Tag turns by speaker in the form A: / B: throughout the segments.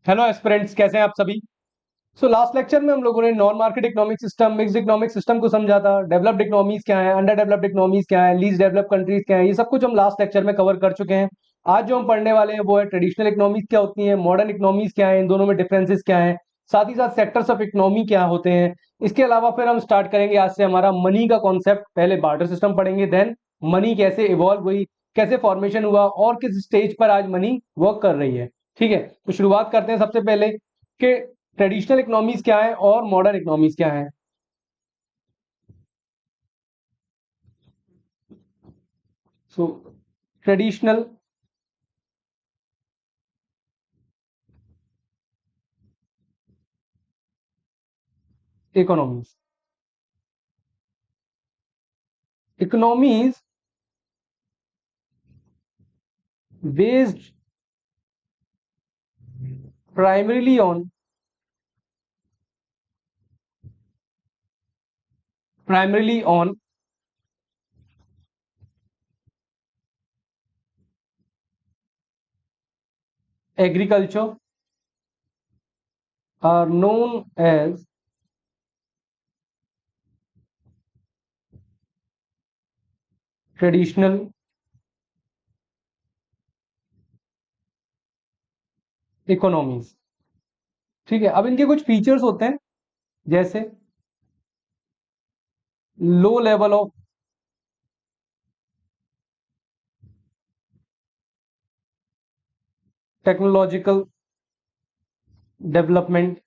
A: Hello aspirants, कैसे हैं आप सभी। लास्ट लेक्चर में हम लोगों ने non market economic system, mixed economic system को समझा था। डेवलप्ड इकोनॉमीज क्या है, अंडर डेवलप्ड इकोनॉमीज क्या है, लीस्ट डेवलप्ड कंट्रीज क्या है, ये सब कुछ हम लास्ट लेक्चर में कवर कर चुके हैं। आज जो हम पढ़ने वाले हैं वो है ट्रेडिशनल इकोनॉमीज क्या होती है, मॉडर्न इकोनॉमीज क्या है, इन दोनों में डिफरेंसेस क्या है, साथ ही साथ सेक्टर्स ऑफ इकोनॉमी क्या होते हैं। इसके अलावा फिर हम स्टार्ट करेंगे आज से हमारा मनी का कॉन्सेप्ट। पहले बार्टर सिस्टम पढ़ेंगे, देन मनी कैसे इवॉल्व हुई, कैसे फॉर्मेशन हुआ और किस स्टेज पर आज मनी वर्क कर रही है। ठीक है, तो शुरुआत करते हैं सबसे पहले कि ट्रेडिशनल इकोनॉमीज क्या है और मॉडर्न इकोनॉमीज क्या है। सो traditional economies, economies based primarily on primarily on agriculture are known as traditional economies। ठीक है, अब इनके कुछ फीचर्स होते हैं, जैसे low level of technological development,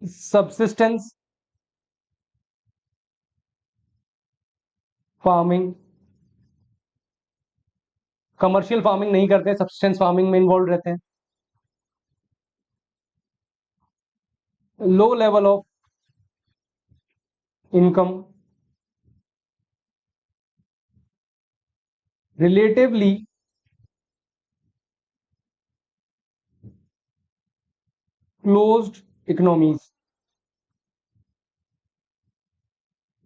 A: subsistence farming, commercial farming नहीं करते, सबसिस्टेंस फार्मिंग में इन्वॉल्व रहते हैं। Low level of income, relatively closed economies.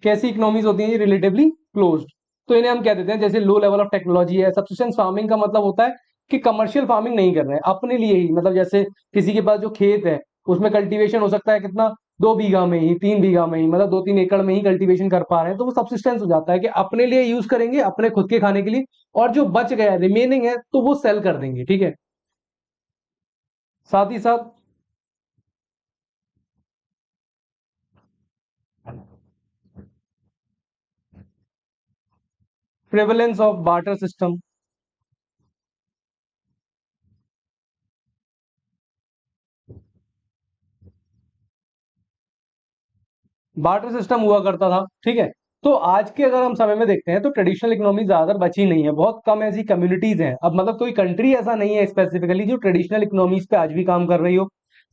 A: कैसी इकोनॉमीज होती हैं ये, रिलेटिवली क्लोज्ड। तो इन्हें हम क्या देते हैं, जैसे लो लेवल ऑफ टेक्नोलॉजी है। सब्सिस्टेंस फार्मिंग का मतलब होता है कि कमर्शियल फार्मिंग नहीं कर रहे हैं, अपने लिए ही, मतलब जैसे किसी के पास जो खेत है उसमें कल्टीवेशन हो सकता है कितना, 2 बीघा में ही, 3 बीघा में ही, मतलब 2-3 एकड़ में ही कल्टीवेशन कर पा रहे हैं, तो वो सब्सिस्टेंस हो जाता है कि अपने लिए यूज करेंगे, अपने खुद के खाने के लिए, और जो बच गया रिमेनिंग है तो वो सेल कर देंगे। ठीक है, साथ ही साथ prevalence of barter system. Barter system हुआ करता था। ठीक है, तो आज के अगर हम समय में देखते हैं तो ट्रेडिशनल इकोनॉमी ज्यादा बची नहीं है, बहुत कम ऐसी कम्युनिटीज हैं। अब मतलब कोई कंट्री ऐसा नहीं है स्पेसिफिकली जो ट्रेडिशनल इकोनॉमीज पे आज भी काम कर रही हो।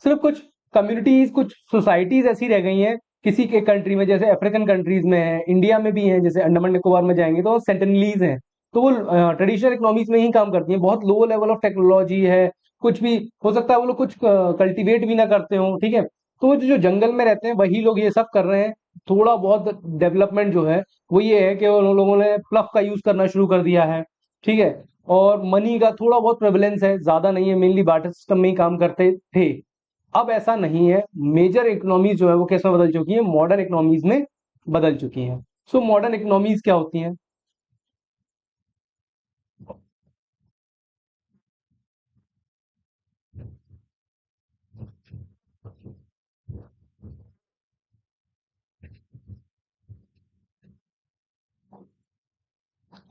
A: सिर्फ कुछ कम्युनिटीज, कुछ सोसाइटीज ऐसी रह गई हैं किसी के कंट्री में, जैसे अफ्रीकन कंट्रीज में है, इंडिया में भी है, जैसे अंडमान निकोबार में जाएंगे तो सेंटिनलीज हैं। तो वो ट्रेडिशनल इकोनॉमीज में ही काम करती हैं, बहुत लो लेवल ऑफ टेक्नोलॉजी है। कुछ भी हो सकता है वो लोग कुछ कल्टीवेट भी ना करते हो। ठीक है, तो वो जो जंगल में रहते हैं वही लोग ये सब कर रहे हैं। थोड़ा बहुत डेवलपमेंट जो है वो ये है कि उन लोगों ने प्लफ का यूज करना शुरू कर दिया है। ठीक है, और मनी का थोड़ा बहुत प्रेवलेंस है, ज्यादा नहीं है, मेनली बार्टर सिस्टम में ही काम करते थे। अब ऐसा नहीं है, मेजर इकोनॉमीज जो है वो कैसे बदल चुकी है, मॉडर्न इकोनॉमीज में बदल चुकी हैं। मॉडर्न इकोनॉमीज क्या होती हैं।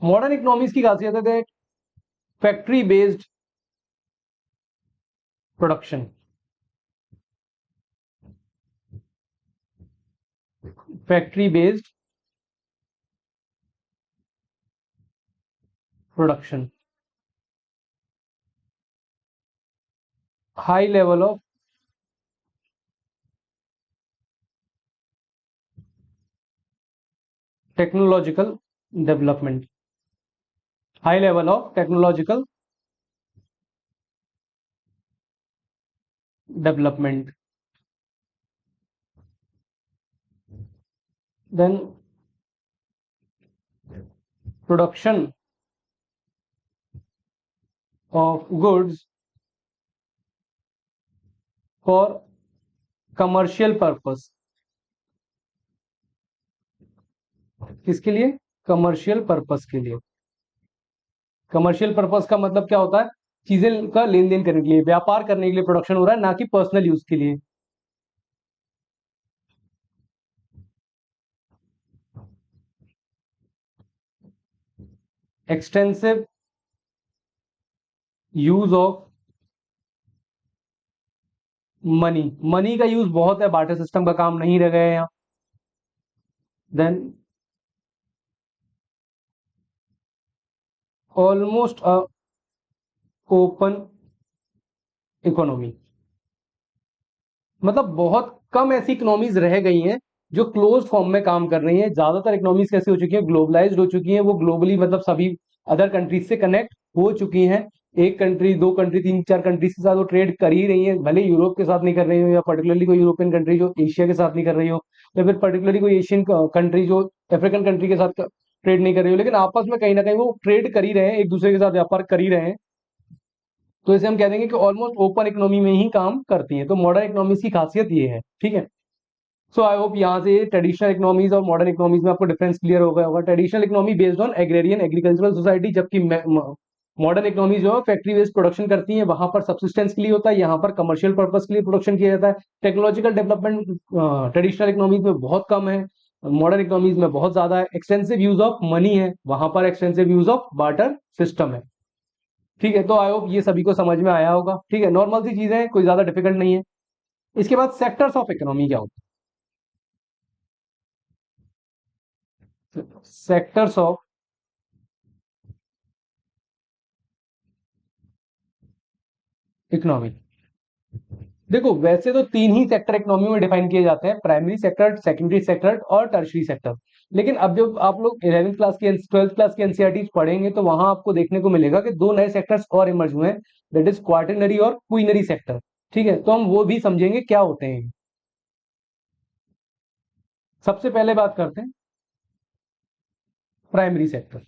A: मॉडर्न इकोनॉमीज की खासियत है factory based production, factory based production, high level of technological development, high level of technological development. Then production of goods for commercial purpose. किसके लिए? कमर्शियल पर्पस के लिए। कमर्शियल पर्पस का मतलब क्या होता है? चीजें का लेन देन करने के लिए, व्यापार करने के लिए प्रोडक्शन हो रहा है, ना कि पर्सनल यूज के लिए। Extensive use of money, money का यूज बहुत है, बार्टर सिस्टम का काम नहीं रह गया यहाँ। Then almost a open economy, मतलब बहुत कम ऐसी इकोनॉमीज रह गई हैं जो क्लोज फॉर्म में काम कर रही हैं। ज्यादातर इकोनॉमीज कैसी हो चुकी हैं? ग्लोबलाइज्ड हो चुकी हैं, वो ग्लोबली मतलब सभी अदर कंट्रीज से कनेक्ट हो चुकी हैं। एक कंट्री, दो कंट्री, तीन चार कंट्रीज के साथ वो ट्रेड कर ही रही है, भले यूरोप के साथ नहीं कर रही हो, या पर्टिकुलरली कोई यूरोपियन कंट्री जो एशिया के साथ नहीं कर रही हो, या फिर पर्टिकुलरली कोई एशियन कंट्री जो अफ्रीकन कंट्री के साथ ट्रेड नहीं कर रही हो, लेकिन आपस में कहीं ना कहीं वो ट्रेड कर ही रहे हैं, एक दूसरे के साथ व्यापार कर ही रहे हैं। तो इसे हम कह देंगे कि ऑलमोस्ट ओपन इकोनॉमी में ही काम करती है। तो मॉडर्न इकोनॉमीज की खासियत ये है, ठीक है। सो आई होप यहाँ से ट्रेडिशनल इकोनॉमीज और मॉडर्न इकोनॉमीज में आपको डिफरेंस क्लियर हो गया होगा। Traditional economy based on agrarian agricultural society, जबकि मॉडर्न इकोनॉमी जो है फैक्ट्री बेस्ड प्रोडक्शन करती है, वहां पर सब्सिस्टेंस के लिए होता है, यहाँ पर कमर्शियल पर्पस के लिए प्रोडक्शन किया जाता है। टेक्नोलॉजिकल डेवलपमेंट ट्रेडिशनल इकोनॉमीज में बहुत कम है, मॉडर्न इकोनॉमीज में बहुत ज्यादा है। एक्सटेंसिव यूज ऑफ मनी है, वहां पर extensive use of barter system है, ठीक है। तो आई होप ये सभी को समझ में आया होगा, ठीक है। नॉर्मल सी चीजें हैं, कोई ज्यादा डिफिकल्ट नहीं है। इसके बाद सेक्टर्स ऑफ इकोनॉमी क्या होता है? सेक्टर्स ऑफ इकोनॉमी, देखो वैसे तो तीन ही सेक्टर इकोनॉमी में डिफाइन किए जाते हैं, प्राइमरी सेक्टर, सेकेंडरी सेक्टर और टर्शरी सेक्टर। लेकिन अब जब आप लोग 11वीं क्लास की 12th क्लास की एनसीईआरटी पढ़ेंगे तो वहां आपको देखने को मिलेगा कि दो नए सेक्टर्स और इमर्ज हुए हैं, दैट इज क्वार्टरनरी और क्वीनरी सेक्टर, ठीक है। तो हम वो भी समझेंगे क्या होते हैं। सबसे पहले बात करते हैं प्राइमरी सेक्टर।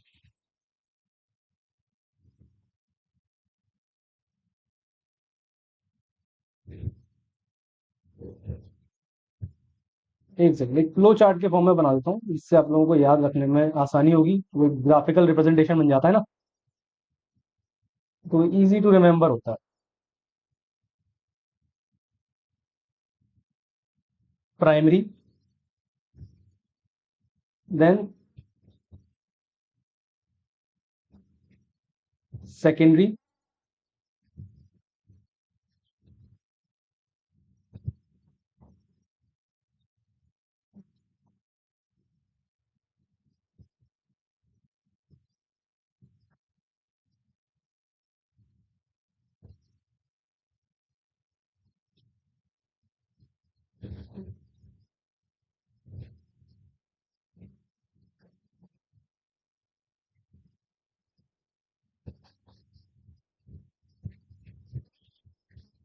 A: एक सेकंड, एक फ्लो चार्ट के फॉर्म में बना देता हूँ, इससे आप लोगों को याद रखने में आसानी होगी। वो ग्राफिकल रिप्रेजेंटेशन बन जाता है ना, तो इजी टू रिमेम्बर होता है। Primary, then secondary,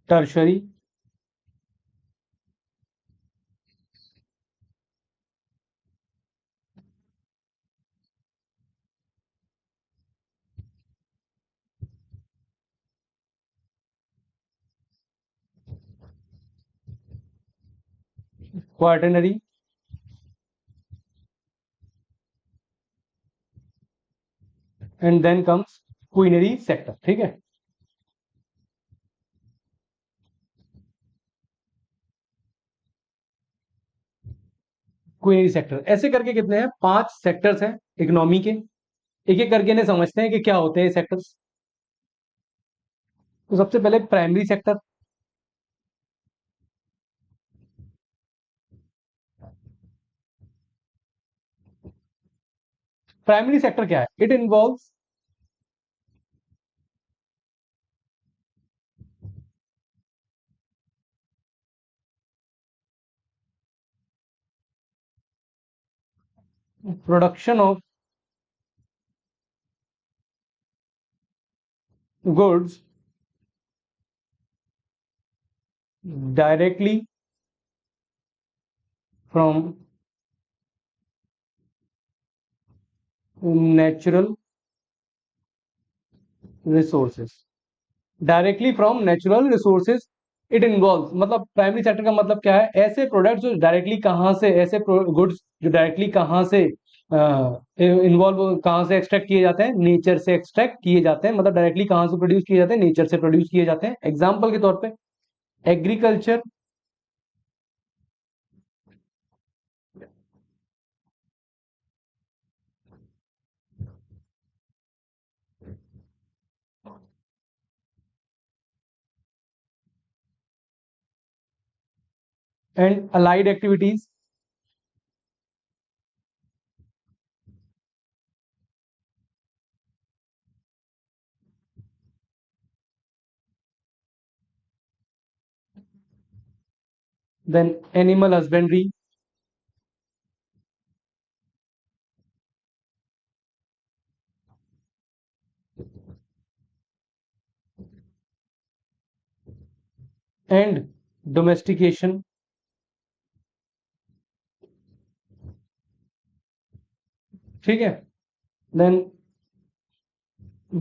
A: tertiary, quaternary, and then comes quinary sector, ठीक है। क्वीनरी सेक्टर ऐसे करके कितने हैं? पांच सेक्टर्स हैं इकोनॉमी के। एक एक करके इन्हें समझते हैं कि क्या होते हैं सेक्टर्स। तो सबसे पहले प्राइमरी सेक्टर। प्राइमरी सेक्टर क्या है? It involves production of goods directly from natural resources, directly from natural resources. It involve, मतलब प्राइमरी सेक्टर का मतलब क्या है, ऐसे प्रोडक्ट जो डायरेक्टली कहाँ से, ऐसे गुड्स जो डायरेक्टली कहाँ से इन्वॉल्व, कहाँ से एक्सट्रैक्ट किए जाते हैं, नेचर से एक्सट्रैक्ट किए जाते हैं, मतलब डायरेक्टली कहाँ से प्रोड्यूस किए जाते हैं, नेचर से प्रोड्यूस किए जाते हैं। एग्जाम्पल के तौर पे agriculture and allied activities, then animal husbandry, and domestication. ठीक है, then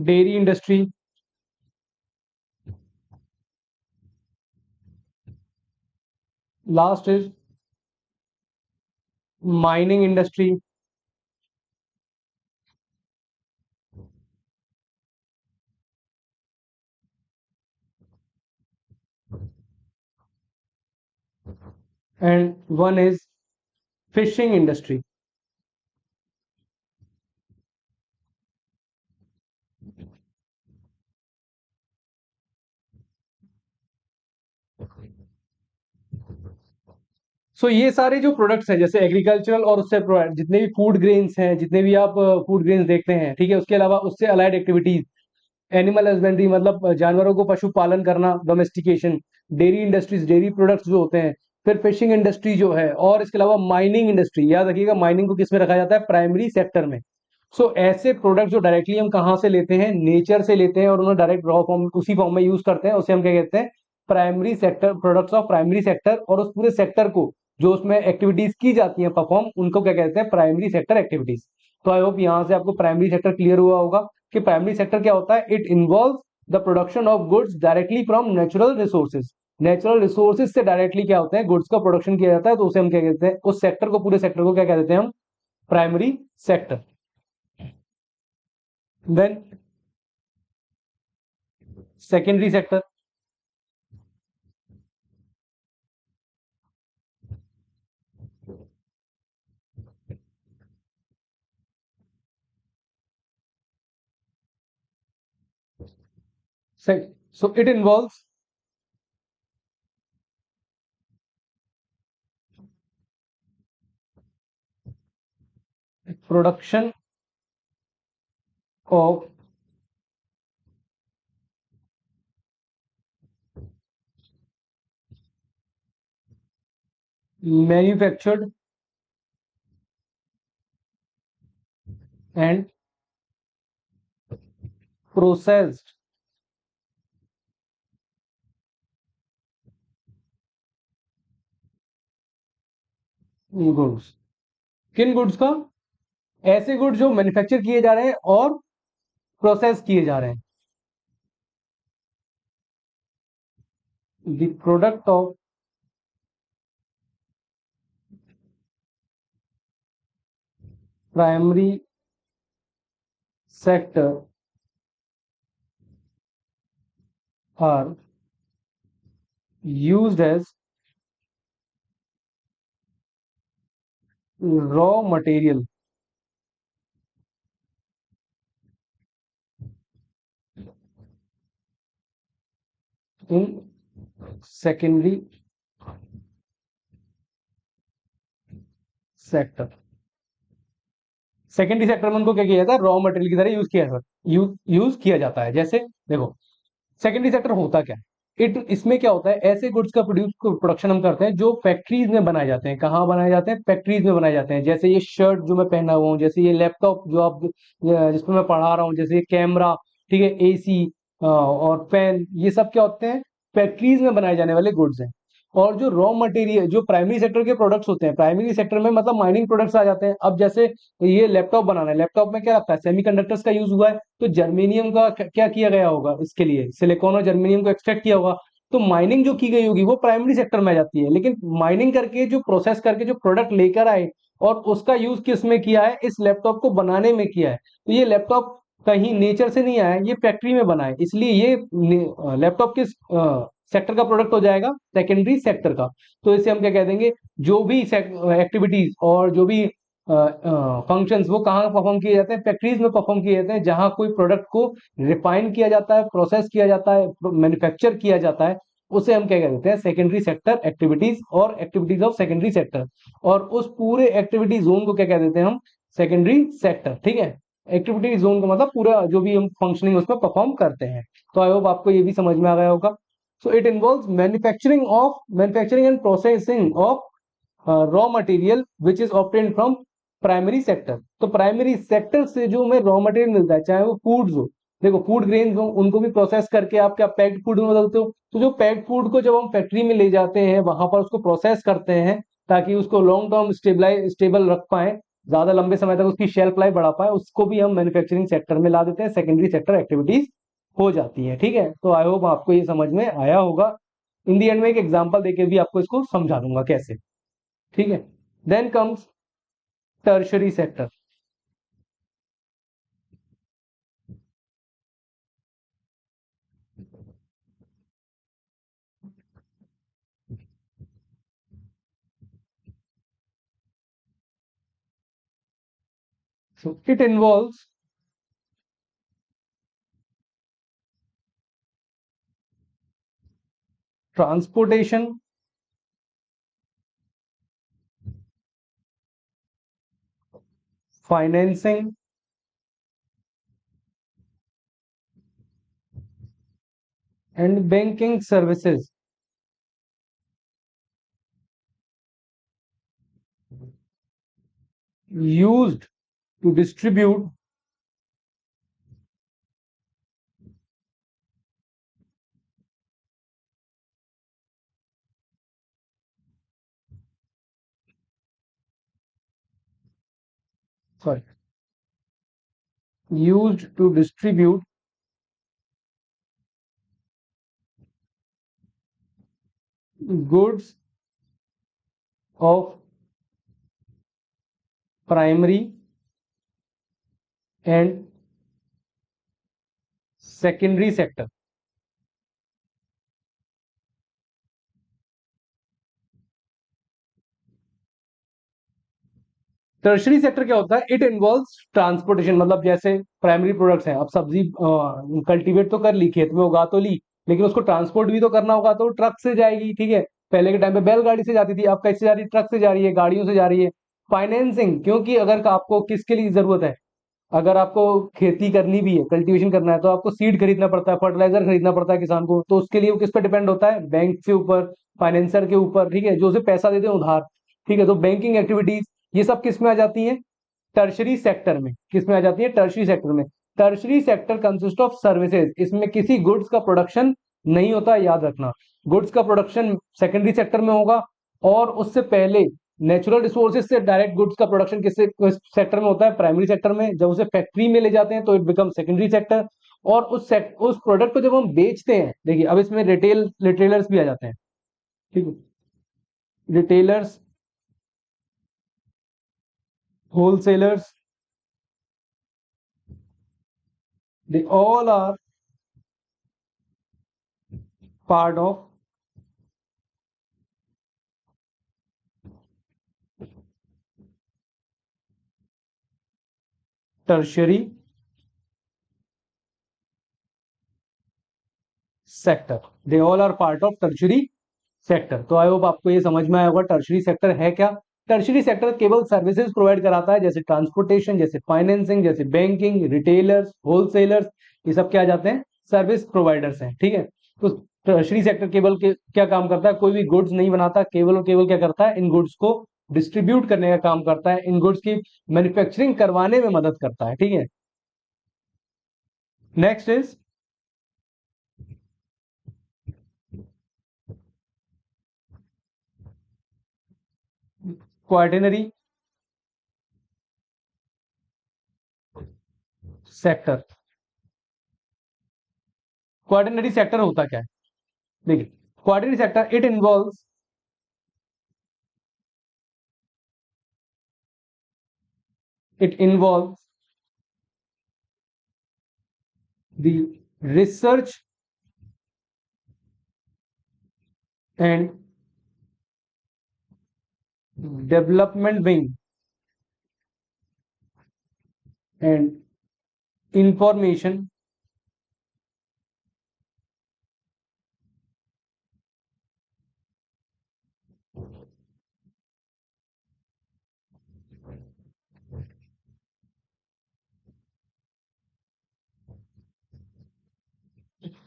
A: dairy industry, last is mining industry, and one is fishing industry. So ये सारे जो प्रोडक्ट्स हैं, जैसे एग्रीकल्चरल और उससे जितने भी फूड ग्रेन्स हैं, जितने भी आप फूड ग्रेन्स देखते हैं, ठीक है, उसके अलावा उससे अलाइड एक्टिविटीज, एनिमल हस्बेंड्री मतलब जानवरों को पशुपालन करना, domestication, dairy industries dairy products जो होते हैं, फिर फिशिंग इंडस्ट्री जो है, और इसके अलावा माइनिंग इंडस्ट्री। याद रखिएगा माइनिंग को किस में रखा जाता है, प्राइमरी सेक्टर में। सो ऐसे प्रोडक्ट जो डायरेक्टली हम कहाँ से लेते हैं, नेचर से लेते हैं, और उन्हें डायरेक्ट रॉ फॉर्म उसी फॉर्म में यूज करते हैं, उसे हम क्या कहते हैं, primary sector, products of primary sector. और उस पूरे सेक्टर को जो उसमें एक्टिविटीज की जाती हैं परफॉर्म, उनको क्या कहते हैं, प्राइमरी सेक्टर एक्टिविटीज। तो आई होप यहां से आपको प्राइमरी सेक्टर क्लियर हुआ होगा कि प्राइमरी सेक्टर क्या होता है। It involve the production of goods directly from natural resources. Natural resources से डायरेक्टली क्या होता है, गुड्स का प्रोडक्शन किया जाता है, तो उसे हम क्या कहते हैं, उस सेक्टर को, पूरे सेक्टर को क्या कहते हैं हम, primary sector. Then secondary sector, so it involves production of manufactured and processed goods. किन गुड्स का, ऐसे गुड्स जो मैन्युफैक्चर किए जा रहे हैं और प्रोसेस किए जा रहे हैं। The product of primary sector are used as raw material in secondary sector. Secondary sector में उनको क्या किया जाता है, रॉ मटेरियल की तरह यूज किया जाता है। जैसे देखो सेकेंडरी सेक्टर होता क्या है, इसमें क्या होता है, ऐसे गुड्स का प्रोडक्शन हम करते हैं जो फैक्ट्रीज में बनाए जाते हैं। कहाँ बनाए जाते हैं, फैक्ट्रीज में बनाए जाते हैं। जैसे ये शर्ट जो मैं पहना हुआ हूँ, जैसे ये लैपटॉप जो आप जिसमें मैं पढ़ा रहा हूँ, जैसे ये कैमरा, ठीक है, एसी और फैन, ये सब क्या होते हैं, फैक्ट्रीज में बनाए जाने वाले गुड्स हैं। और जो रॉ मटेरियल जो प्राइमरी सेक्टर के प्रोडक्ट्स होते हैं, प्राइमरी सेक्टर में मतलब माइनिंग प्रोडक्ट्स आ जाते हैं। अब जैसे ये लैपटॉप बनाना है, लैपटॉप में क्या लगता है, सेमीकंडक्टर्स का यूज हुआ है, तो जर्मेनियम का क्या किया गया होगा, इसके लिए सिलिकॉन और जर्मेनियम को एक्सट्रैक्ट किया होगा। तो माइनिंग जो की गई होगी वो प्राइमरी सेक्टर में आ जाती है, लेकिन माइनिंग करके जो प्रोसेस करके जो प्रोडक्ट लेकर आए और उसका यूज किस में किया है, इस लैपटॉप को बनाने में किया है। तो ये लैपटॉप कहीं नेचर से नहीं आया है, ये फैक्ट्री में बना है, इसलिए ये लैपटॉप किस सेक्टर का प्रोडक्ट हो जाएगा, सेकेंडरी सेक्टर का। तो इसे हम क्या कह देंगे, जो भी एक्टिविटीज और जो भी फंक्शंस वो कहाँ परफॉर्म किए जाते हैं, फैक्ट्रीज में परफॉर्म किए जाते हैं, जहां कोई प्रोडक्ट को रिफाइन किया जाता है, प्रोसेस किया जाता है, मैन्युफैक्चर किया जाता है, उसे हम क्या कह देते हैं, सेकेंडरी सेक्टर एक्टिविटीज और एक्टिविटीज ऑफ सेकेंडरी सेक्टर। और उस पूरे एक्टिविटी जोन को क्या कह देते हैं हम, सेकेंडरी सेक्टर। ठीक है, एक्टिविटी जोन का मतलब पूरा जो भी हम फंक्शनिंग उसमें परफॉर्म करते हैं। तो आई होप आपको ये भी समझ में आ गया होगा। सो it involves manufacturing and processing of raw material which is obtained from primary sector. तो प्राइमरी सेक्टर से जो हमें रॉ मटेरियल मिलता है, चाहे वो फूड्स हो, देखो फूड ग्रेन्स हो, उनको भी प्रोसेस करके आप क्या पैक्ड फूड में बदलते हो। तो जो पैक्ड फूड को जब हम फैक्ट्री में ले जाते हैं, वहां पर उसको प्रोसेस करते हैं ताकि उसको लॉन्ग टर्म स्टेबल रख पाए, ज्यादा लंबे समय तक उसकी शेल्फ लाइफ बढ़ा पाए, उसको भी हम मैन्युफैक्चरिंग सेक्टर में ला देते हैं, सेकेंडरी सेक्टर एक्टिविटीज हो जाती है। ठीक है, तो आई होप आपको ये समझ में आया होगा। इन दी एंड में एक एग्जांपल देके भी आपको इसको समझा दूंगा कैसे। ठीक है, then comes tertiary sector. So it involves transportation, financing, and banking services used to distribute sorry used to distribute goods of primary and secondary sector। Tertiary sector क्या होता है, इट इन्वॉल्व्स ट्रांसपोर्टेशन, मतलब जैसे प्राइमरी प्रोडक्ट्स हैं, अब सब्जी cultivate तो कर ली, खेत में उगा तो ली, लेकिन उसको ट्रांसपोर्ट भी तो करना होगा, तो ट्रक से जाएगी। ठीक है, पहले के टाइम पे बैलगाड़ी से जाती थी, अब कैसे जा रही है, ट्रक से जा रही है, गाड़ियों से जा रही है। फाइनेंसिंग, क्योंकि अगर आपको किसके लिए जरूरत है, अगर आपको खेती करनी भी है, कल्टीवेशन करना है, तो आपको सीड खरीदना पड़ता है, फर्टिलाइजर खरीदना पड़ता है किसान को, तो उसके लिए वो किस पे डिपेंड होता है, बैंक के ऊपर, फाइनेंसर के ऊपर। ठीक है, जो उसे पैसा देते हैं उधार। ठीक है, तो बैंकिंग एक्टिविटीज ये सब किस में आ जाती है, टर्शरी सेक्टर में। किस में आ जाती है, टर्शरी सेक्टर में। Tertiary sector consist of services, इसमें किसी गुड्स का प्रोडक्शन नहीं होता, याद रखना। गुड्स का प्रोडक्शन सेकेंडरी सेक्टर में होगा, और उससे पहले नेचुरल रिसोर्सेज से डायरेक्ट गुड्स का प्रोडक्शन किस सेक्टर में होता है, प्राइमरी सेक्टर में। जब उसे फैक्ट्री में ले जाते हैं तो इट बिकम सेकेंडरी सेक्टर। और उस प्रोडक्ट को जब हम बेचते हैं, देखिए अब इसमें रिटेलर्स भी आ जाते हैं। ठीक है, retailers, wholesalers, they all are part of tertiary sector. They all are part of tertiary sector. तो आई होप आपको ये समझ में आया होगा टर्शरी सेक्टर है क्या। टर्शरी सेक्टर केवल सर्विसेज प्रोवाइड कराता है, जैसे ट्रांसपोर्टेशन, जैसे फाइनेंसिंग, जैसे बैंकिंग, रिटेलर्स, होलसेलर्स, ये सब क्या जाते हैं, सर्विस प्रोवाइडर्स हैं। ठीक है, तो टर्शरी सेक्टर केवल क्या काम करता है, कोई भी गुड्स नहीं बनाता, केवल और केवल क्या करता है, इन गुड्स को डिस्ट्रीब्यूट करने का काम करता है, इन गुड्स की मैन्युफैक्चरिंग करवाने में मदद करता है। ठीक है, next is quaternary sector. Quaternary sector होता क्या है? देखिए, quaternary sector it involves the research and development wing and information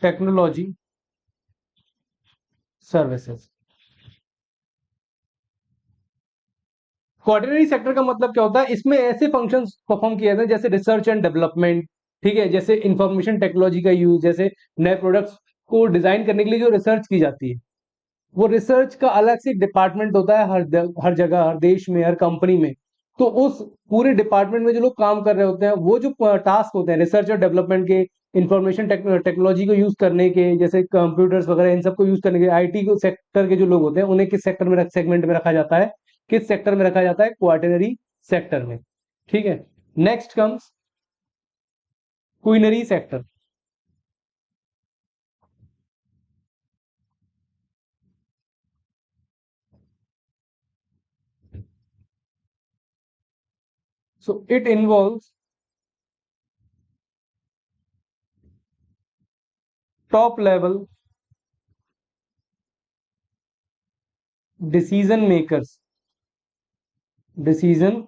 A: technology services। Quaternary sector का मतलब क्या होता है? इसमें ऐसे फंक्शंस परफॉर्म किए जाते हैं जैसे रिसर्च एंड डेवलपमेंट, ठीक है, जैसे इंफॉर्मेशन टेक्नोलॉजी का यूज, जैसे नए प्रोडक्ट्स को डिजाइन करने के लिए जो रिसर्च की जाती है, वो रिसर्च का अलग से डिपार्टमेंट होता है हर जगह, हर देश में, हर कंपनी में। तो उस पूरे डिपार्टमेंट में जो लोग काम कर रहे होते हैं, वो जो टास्क होते हैं रिसर्च और डेवलपमेंट के, इंफॉर्मेशन टेक्नोलॉजी को यूज करने के, जैसे कंप्यूटर्स वगैरह इन सबको यूज करने के, आईटी को सेक्टर के जो लोग होते हैं, उन्हें किस सेक्टर में सेगमेंट में रखा जाता है? किस सेक्टर में रखा जाता है? क्वाटरनरी सेक्टर में। ठीक है। Next comes quinary sector. So it involves top level decision makers, decision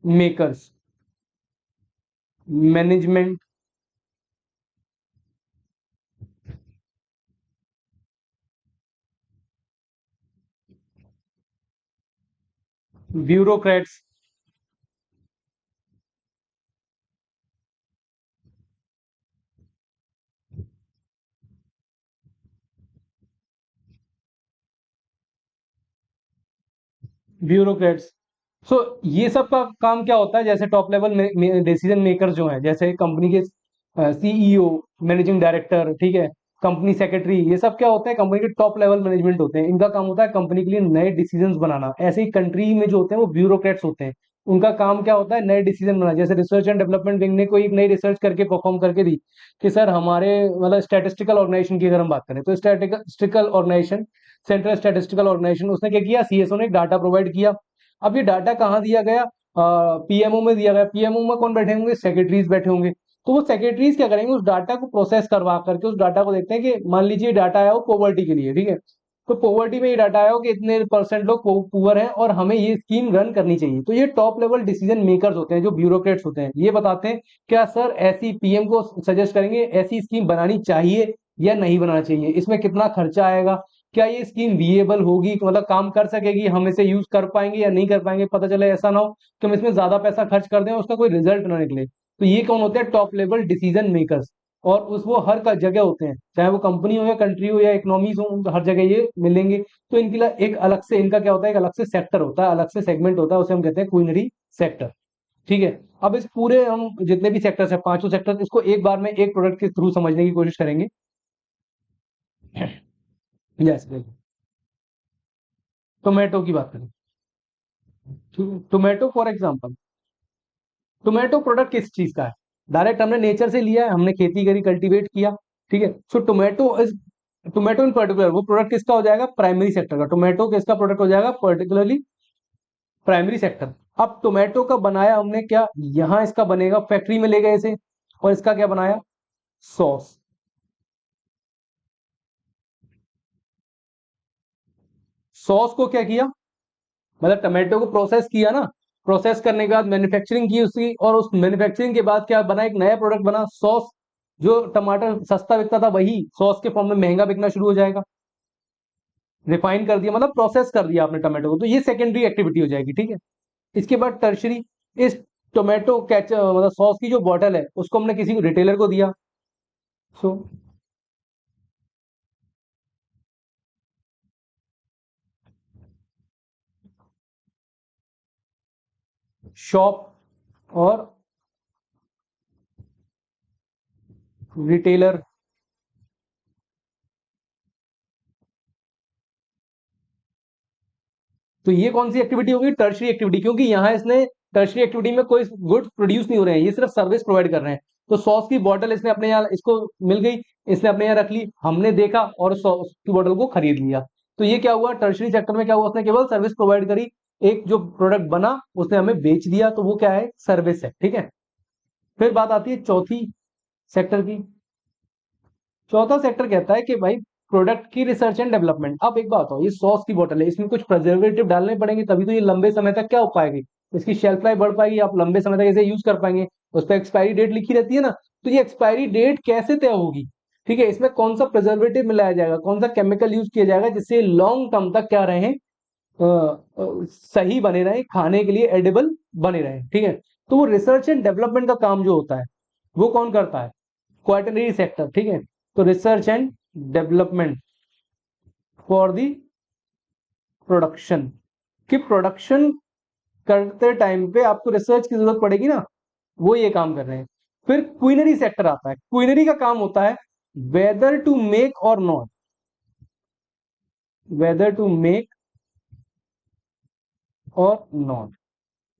A: makers, management, bureaucrats, bureaucrats. So ये सब का काम क्या होता है? जैसे टॉप लेवल में डिसीजन मेकर जो है, जैसे कंपनी के सीईओ, मैनेजिंग डायरेक्टर, ठीक है, कंपनी सेक्रेटरी, ये सब क्या होता है? कंपनी के टॉप लेवल मैनेजमेंट होते हैं। इनका काम होता है कंपनी के लिए नए डिसीजंस बनाना। ऐसे ही कंट्री में जो होते हैं वो ब्यूरोक्रेट्स होते हैं। उनका काम क्या होता है? नए डिसीजन बनाना। जैसे रिसर्च एंड डेवलपमेंट विंग ने कोई एक नई रिसर्च करके परफॉर्म करके दी कि सर हमारे मतलब स्टैटिस्टिकल ऑर्गेनाइजेशन की अगर हम बात करें, तो statistical organisation, central statistical organisation, उसने क्या किया? सीएसओ ने एक डाटा प्रोवाइड किया। अब ये डाटा कहाँ दिया गया? पीएमओ में दिया गया। पीएमओ में कौन बैठे होंगे? सेक्रेटरीज बैठे होंगे। तो वो सेक्रेटरीज क्या करेंगे? उस डाटा को प्रोसेस करवा करके उस डाटा को देखते हैं कि मान लीजिए डाटा आया हो पॉवर्टी के लिए, ठीक है, तो पॉवर्टी में ये डाटा आया हो कि इतने परसेंट लोग पुअर हैं और हमें ये स्कीम रन करनी चाहिए। तो ये टॉप लेवल डिसीजन मेकर्स होते हैं, जो ब्यूरोक्रेट्स होते हैं। ये बताते हैं क्या सर ऐसी, पीएम को सजेस्ट करेंगे ऐसी स्कीम बनानी चाहिए या नहीं बनाना चाहिए, इसमें कितना खर्चा आएगा, क्या ये स्कीम विएबल होगी, मतलब काम कर सकेगी, हम इसे यूज कर पाएंगे या नहीं कर पाएंगे। पता चले ऐसा ना हो कि हम इसमें ज्यादा पैसा खर्च कर दें और उसका कोई रिजल्ट ना निकले। तो ये कौन होते हैं? Top level decision makers. और उस वो हर का जगह होते हैं, चाहे वो कंपनी हो या कंट्री हो या इकोनॉमीज हो, हर जगह ये मिलेंगे। तो इनके लिए एक अलग से, इनका क्या होता है? एक अलग से सेक्टर होता है, अलग से सेगमेंट होता है, उसे हम कहते हैं क्वीनरी सेक्टर। ठीक है। अब इस पूरे हम जितने भी सेक्टर्स है, पांचों सेक्टर, इसको एक बार में एक प्रोडक्ट के थ्रू समझने की कोशिश करेंगे। यस, टोमेटो की बात करें। ठीक है, tomato for example, tomato product किस चीज का है? डायरेक्ट हमने नेचर से लिया है, हमने खेती करी, कल्टीवेट किया। ठीक है। सो टोमेटो इन पर्टिकुलर वो प्रोडक्ट किसका हो जाएगा? प्राइमरी सेक्टर का। टोमेटो किसका प्रोडक्ट हो जाएगा? Particularly primary sector. अब टोमेटो का बनाया हमने क्या? यहां इसका बनेगा, फैक्ट्री में ले गए इसे, और इसका क्या बनाया? सॉस। सॉस को क्या किया? मतलब टमाटो को प्रोसेस किया ना, प्रोसेस करने के बाद मैन्युफैक्चरिंग की उसकी, और उस मैन्युफैक्चरिंग के बाद क्या बना? एक नया प्रोडक्ट बना, सॉस। जो टमाटर सस्ता बिकता था वही सॉस के फॉर्म में महंगा बिकना शुरू हो जाएगा। रिफाइन कर दिया, मतलब प्रोसेस कर दिया आपने टमाटो को, तो ये सेकेंडरी एक्टिविटी हो जाएगी। ठीक है। इसके बाद टर्शरी, इस टोमेटो कैच मतलब सॉस की जो बॉटल है उसको हमने किसी रिटेलर को दिया। सो शॉप और रिटेलर। तो ये कौन सी एक्टिविटी होगी? टर्शरी एक्टिविटी, क्योंकि यहाँ इसने टर्शरी एक्टिविटी में कोई गुड्स प्रोड्यूस नहीं हो रहे हैं, ये सिर्फ सर्विस प्रोवाइड कर रहे हैं। तो सॉस की बॉटल इसने अपने यहाँ, इसको मिल गई, इसने अपने यहाँ रख ली, हमने देखा और सॉस की बॉटल को खरीद लिया। तो ये क्या हुआ? टर्शरी सेक्टर में क्या हुआ? उसने केवल सर्विस प्रोवाइड करी, एक जो प्रोडक्ट बना उसने हमें बेच दिया, तो वो क्या है? सर्विस है। ठीक है, फिर बात आती है चौथी सेक्टर की। चौथा सेक्टर कहता है कि भाई प्रोडक्ट की रिसर्च एंड डेवलपमेंट। अब एक बात हो, ये सॉस की बोतल है, इसमें कुछ प्रिजर्वेटिव डालने पड़ेंगे तभी तो ये लंबे समय तक क्या हो पाएगी, इसकी शेल्फ लाइफ बढ़ पाएगी, आप लंबे समय तक इसे यूज कर पाएंगे। उस पर एक्सपायरी डेट लिखी रहती है ना, तो ये एक्सपायरी डेट कैसे तय होगी? ठीक है, इसमें कौन सा प्रिजर्वेटिव मिलाया जाएगा, कौन सा केमिकल यूज किया जाएगा जिससे लॉन्ग टर्म तक क्या रहे, सही बने रहे, खाने के लिए एडिबल बने रहे। ठीक है, तो वो रिसर्च एंड डेवलपमेंट का काम जो होता है वो कौन करता है? Quaternary sector. ठीक है, तो research and development for the production, कि प्रोडक्शन करते टाइम पे आपको रिसर्च की जरूरत पड़ेगी ना, वो ये काम कर रहे हैं। फिर क्वीनरी सेक्टर आता है। क्वीनरी का काम होता है वेदर टू मेक और नॉट, वेदर टू मेक और नॉट,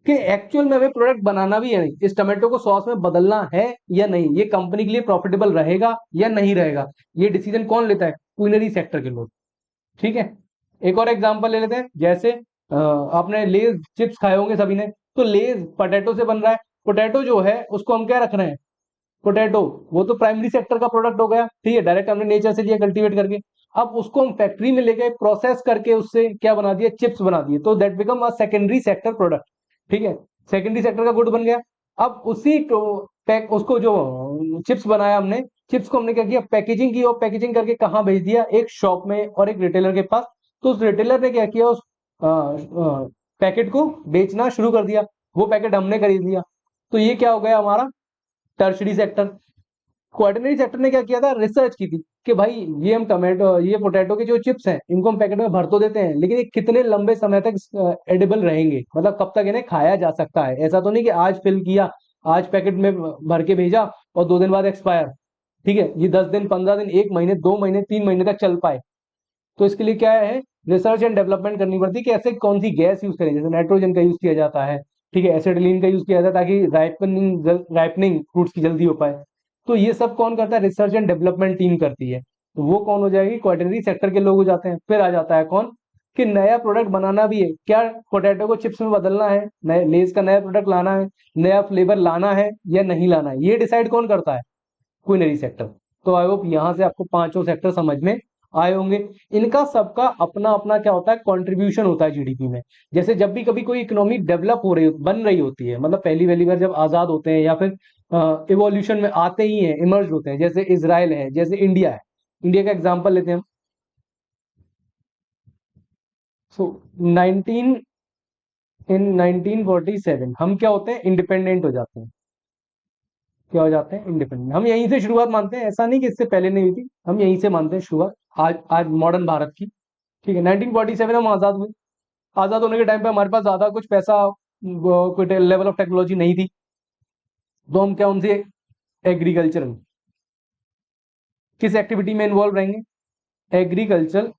A: कि एक्चुअल में हमें प्रोडक्ट बनाना भी है नहीं, इस टमाटो को सॉस में बदलना है या नहीं, ये कंपनी के लिए प्रॉफिटेबल रहेगा या नहीं रहेगा, ये डिसीजन कौन लेता है? क्वीनरी सेक्टर के लोग। ठीक है, एक और एग्जांपल ले लेते हैं, जैसे आपने लेज चिप्स खाए होंगे सभी ने, तो लेज पोटैटो से बन रहा है। पोटैटो जो है उसको हम क्या रख रहे हैं? पोटैटो, वो तो प्राइमरी सेक्टर का प्रोडक्ट हो गया। ठीक है, डायरेक्ट हमने नेचर से लिया कल्टीवेट करके। अब उसको हम फैक्ट्री में ले गए, प्रोसेस करके उससे क्या बना दिया? चिप्स बना दिए, तो that become a secondary sector product. ठीक है, सेकेंडरी सेक्टर का गुड बन गया। अब उसी तो पैक, उसको जो चिप्स बनाया हमने, चिप्स को हमने क्या किया? पैकेजिंग की, और पैकेजिंग करके कहाँ भेज दिया? एक शॉप में और एक रिटेलर के पास। तो उस रिटेलर ने क्या किया? उस पैकेट को बेचना शुरू कर दिया, वो पैकेट हमने खरीद लिया। तो ये क्या हो गया हमारा? Tertiary sector. क्वार्टरनरी सेक्टर ने क्या किया था? रिसर्च की थी कि भाई ये हम टमाटो, ये पोटैटो के जो चिप्स हैं इनको हम पैकेट में भर तो देते हैं, लेकिन ये कितने लंबे समय तक एडिबल रहेंगे, मतलब कब तक इन्हें खाया जा सकता है। ऐसा तो नहीं कि आज फिल किया, आज पैकेट में भर के भेजा और 2 दिन बाद एक्सपायर। ठीक है, ये 10 दिन, 15 दिन, 1 महीने, 2 महीने, 3 महीने तक चल पाए। तो इसके लिए क्या है? रिसर्च एंड डेवलपमेंट करनी पड़ती है कि ऐसे कौन सी गैस यूज करें, जैसे नाइट्रोजन का यूज किया जाता है। ठीक है, एसिटिलीन का यूज किया जाता है ताकि राइपनिंग फ्रूट्स की जल्दी हो पाए। तो ये सब कौन करता है? रिसर्च एंड डेवलपमेंट टीम करती है। तो वो कौन हो जाएगी? क्वाटरनरी सेक्टर के लोग हो जाते हैं। फिर आ जाता है कौन? कि नया प्रोडक्ट बनाना भी है क्या? पोटैटो को चिप्स में बदलना है, नए लेस का नया प्रोडक्ट लाना है, नया फ्लेवर लाना है या नहीं लाना है, ये डिसाइड कौन करता है? Quinary sector. तो आई होप यहां से आपको पांचों सेक्टर समझ में आए होंगे। इनका सबका अपना अपना क्या होता है? कंट्रीब्यूशन होता है जीडीपी में। जैसे जब भी कभी कोई इकोनॉमी डेवलप हो रही, बन रही होती है, मतलब पहली पहली बार जब आजाद होते हैं या फिर इवोल्यूशन में आते ही हैं, इमर्ज होते हैं, जैसे इजराइल है, जैसे इंडिया है। इंडिया का एग्जांपल लेते हैं हम। सो 19 इन 1947 हम क्या होते हैं? इंडिपेंडेंट हो जाते हैं। क्या हो जाते हैं? इंडिपेंडेंट। हम यहीं से शुरुआत मानते हैं, ऐसा नहीं कि इससे पहले नहीं हुई थी, हम यहीं से मानते हैं शुरुआत, आज आज मॉडर्न भारत की। ठीक है, 1947 हम आजाद हुए। आजाद होने के टाइम पे हमारे पास ज्यादा कुछ पैसा, कोई लेवल ऑफ टेक्नोलॉजी नहीं थी, तो हम क्या उनसे एग्रीकल्चर में, किस एक्टिविटी में इन्वॉल्व रहेंगे? Agriculture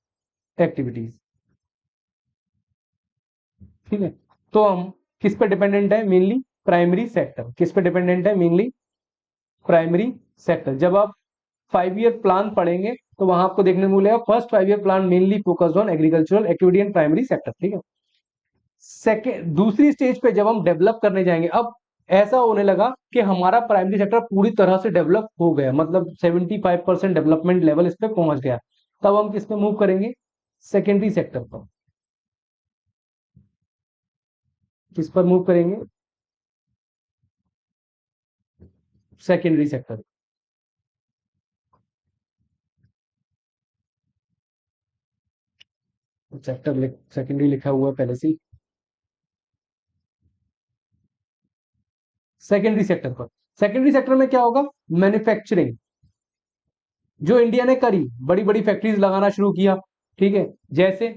A: activities. ठीक है, तो हम किस पे डिपेंडेंट है? Mainly primary sector. किस पे डिपेंडेंट है? Mainly primary sector. जब आप 5 ईयर प्लान पढ़ेंगे तो वहां आपको देखने को मिलेगा first 5 year plan mainly focused on agricultural activity and primary sector. ठीक है, सेकेंड, दूसरी स्टेज पे जब हम डेवलप करने जाएंगे, अब ऐसा होने लगा कि हमारा प्राइमरी सेक्टर पूरी तरह से डेवलप हो गया, मतलब 75% डेवलपमेंट लेवल इस पे पहुंच गया। तब हम किस पे मूव करेंगे? सेकेंडरी सेक्टर पर। किस पर मूव करेंगे? Secondary sector. सेक्टर सेकेंडरी लिखा हुआ है पहले से ही। सेकेंडरी सेक्टर पर, सेकेंडरी सेक्टर में क्या होगा? मैन्युफैक्चरिंग, जो इंडिया ने करी, बड़ी बड़ी फैक्ट्रीज लगाना शुरू किया। ठीक है, जैसे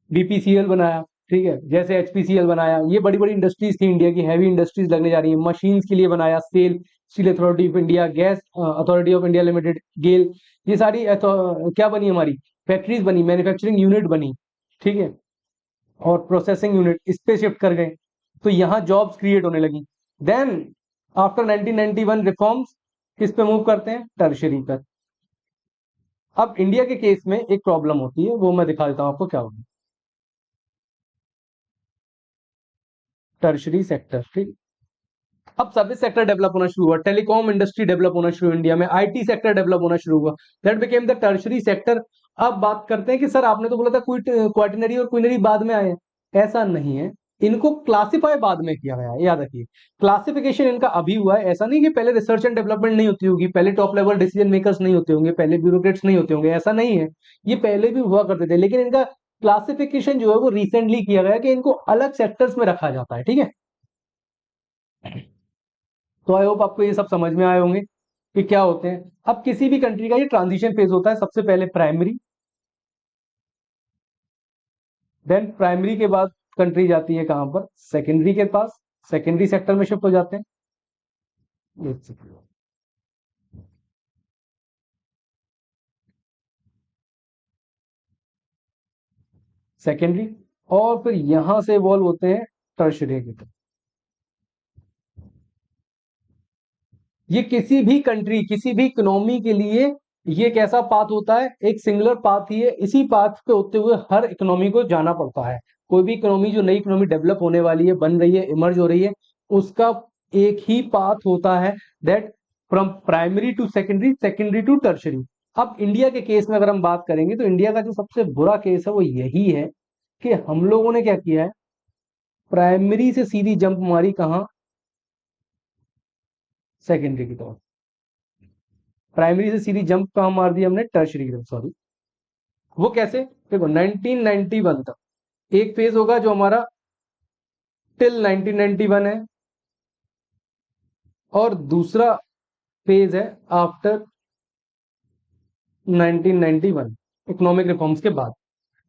A: बीपीसीएल बनाया, ठीक है, जैसे एचपीसीएल बनाया, ये बड़ी बड़ी इंडस्ट्रीज थी इंडिया की, हैवी इंडस्ट्रीज लगने जा रही है। मशीन्स के लिए बनाया SAIL, steel authority of India, gas authority of India limited, GAIL, ये सारी क्या बनी हमारी, फैक्ट्रीज बनी, मैन्युफैक्चरिंग यूनिट बनी, ठीक है, और प्रोसेसिंग यूनिट इस पे शिफ्ट कर गए, तो यहाँ जॉब्स क्रिएट होने लगी। देन आफ्टर 1991 रिफॉर्म्स किस पे मूव करते हैं, टर्शरी पर। अब इंडिया के केस में एक प्रॉब्लम होती है, वो मैं दिखा देता हूं आपको क्या होगी। टर्शरी सेक्टर, ठीक। अब सर्विस सेक्टर डेवलप होना शुरू हुआ, टेलीकॉम इंडस्ट्री डेवलप होना शुरू हुआ इंडिया में, आईटी सेक्टर डेवलप होना शुरू हुआ, that became the tertiary sector. अब बात करते हैं कि सर आपने तो बोला था क्वाटरनरी और क्वीनरी बाद में आए, ऐसा नहीं है, इनको क्लासिफाई बाद में किया गया है, याद रखिए। क्लासिफिकेशन इनका अभी हुआ है, ऐसा नहीं कि पहले रिसर्च एंड डेवलपमेंट नहीं होती होगी, पहले टॉप लेवल डिसीजन मेकर्स नहीं होते होंगे, पहले ब्यूरोक्रेट्स नहीं होते होंगे, ऐसा नहीं है, ये पहले भी हुआ करते थे, लेकिन इनका क्लासिफिकेशन जो है वो रिसेंटली किया गया कि इनको अलग सेक्टर्स में रखा जाता है, ठीक है। तो आई होप आपको ये सब समझ में आए होंगे कि क्या होते हैं। अब किसी भी कंट्री का ये ट्रांजिशन फेज होता है, सबसे पहले प्राइमरी, देन प्राइमरी के बाद कंट्री जाती है कहां पर, सेकेंडरी के पास, सेकेंडरी सेक्टर में शिफ्ट हो जाते हैं। एक सेकंड। सेकेंडरी, और फिर यहां से इवॉल्व होते हैं टर्शरी की तरफ। ये किसी भी कंट्री, किसी भी इकोनॉमी के लिए ये कैसा पाथ होता है, एक सिंगुलर पाथ ही है, इसी पाथ पे होते हुए हर इकोनॉमी को जाना पड़ता है। कोई भी इकोनॉमी जो नई इकोनॉमी डेवलप होने वाली है, बन रही है, इमर्ज हो रही है, उसका एक ही पाथ होता है, that from primary to secondary, secondary to tertiary. अब इंडिया के केस में अगर हम बात करेंगे तो इंडिया का जो सबसे बुरा केस है वो यही है कि हम लोगों ने क्या किया है, प्राइमरी से सीधी जंप मारी कहां, सेकेंडरी की तरफ। प्राइमरी से सीधी जंप कहां मार दी हमने, टर्शरी की तरफ, सॉरी। वो कैसे, देखो 1991 तक एक फेज होगा जो हमारा टिल 1991 है, और दूसरा फेज है आफ्टर 1991, इकोनॉमिक रिफॉर्म्स के बाद।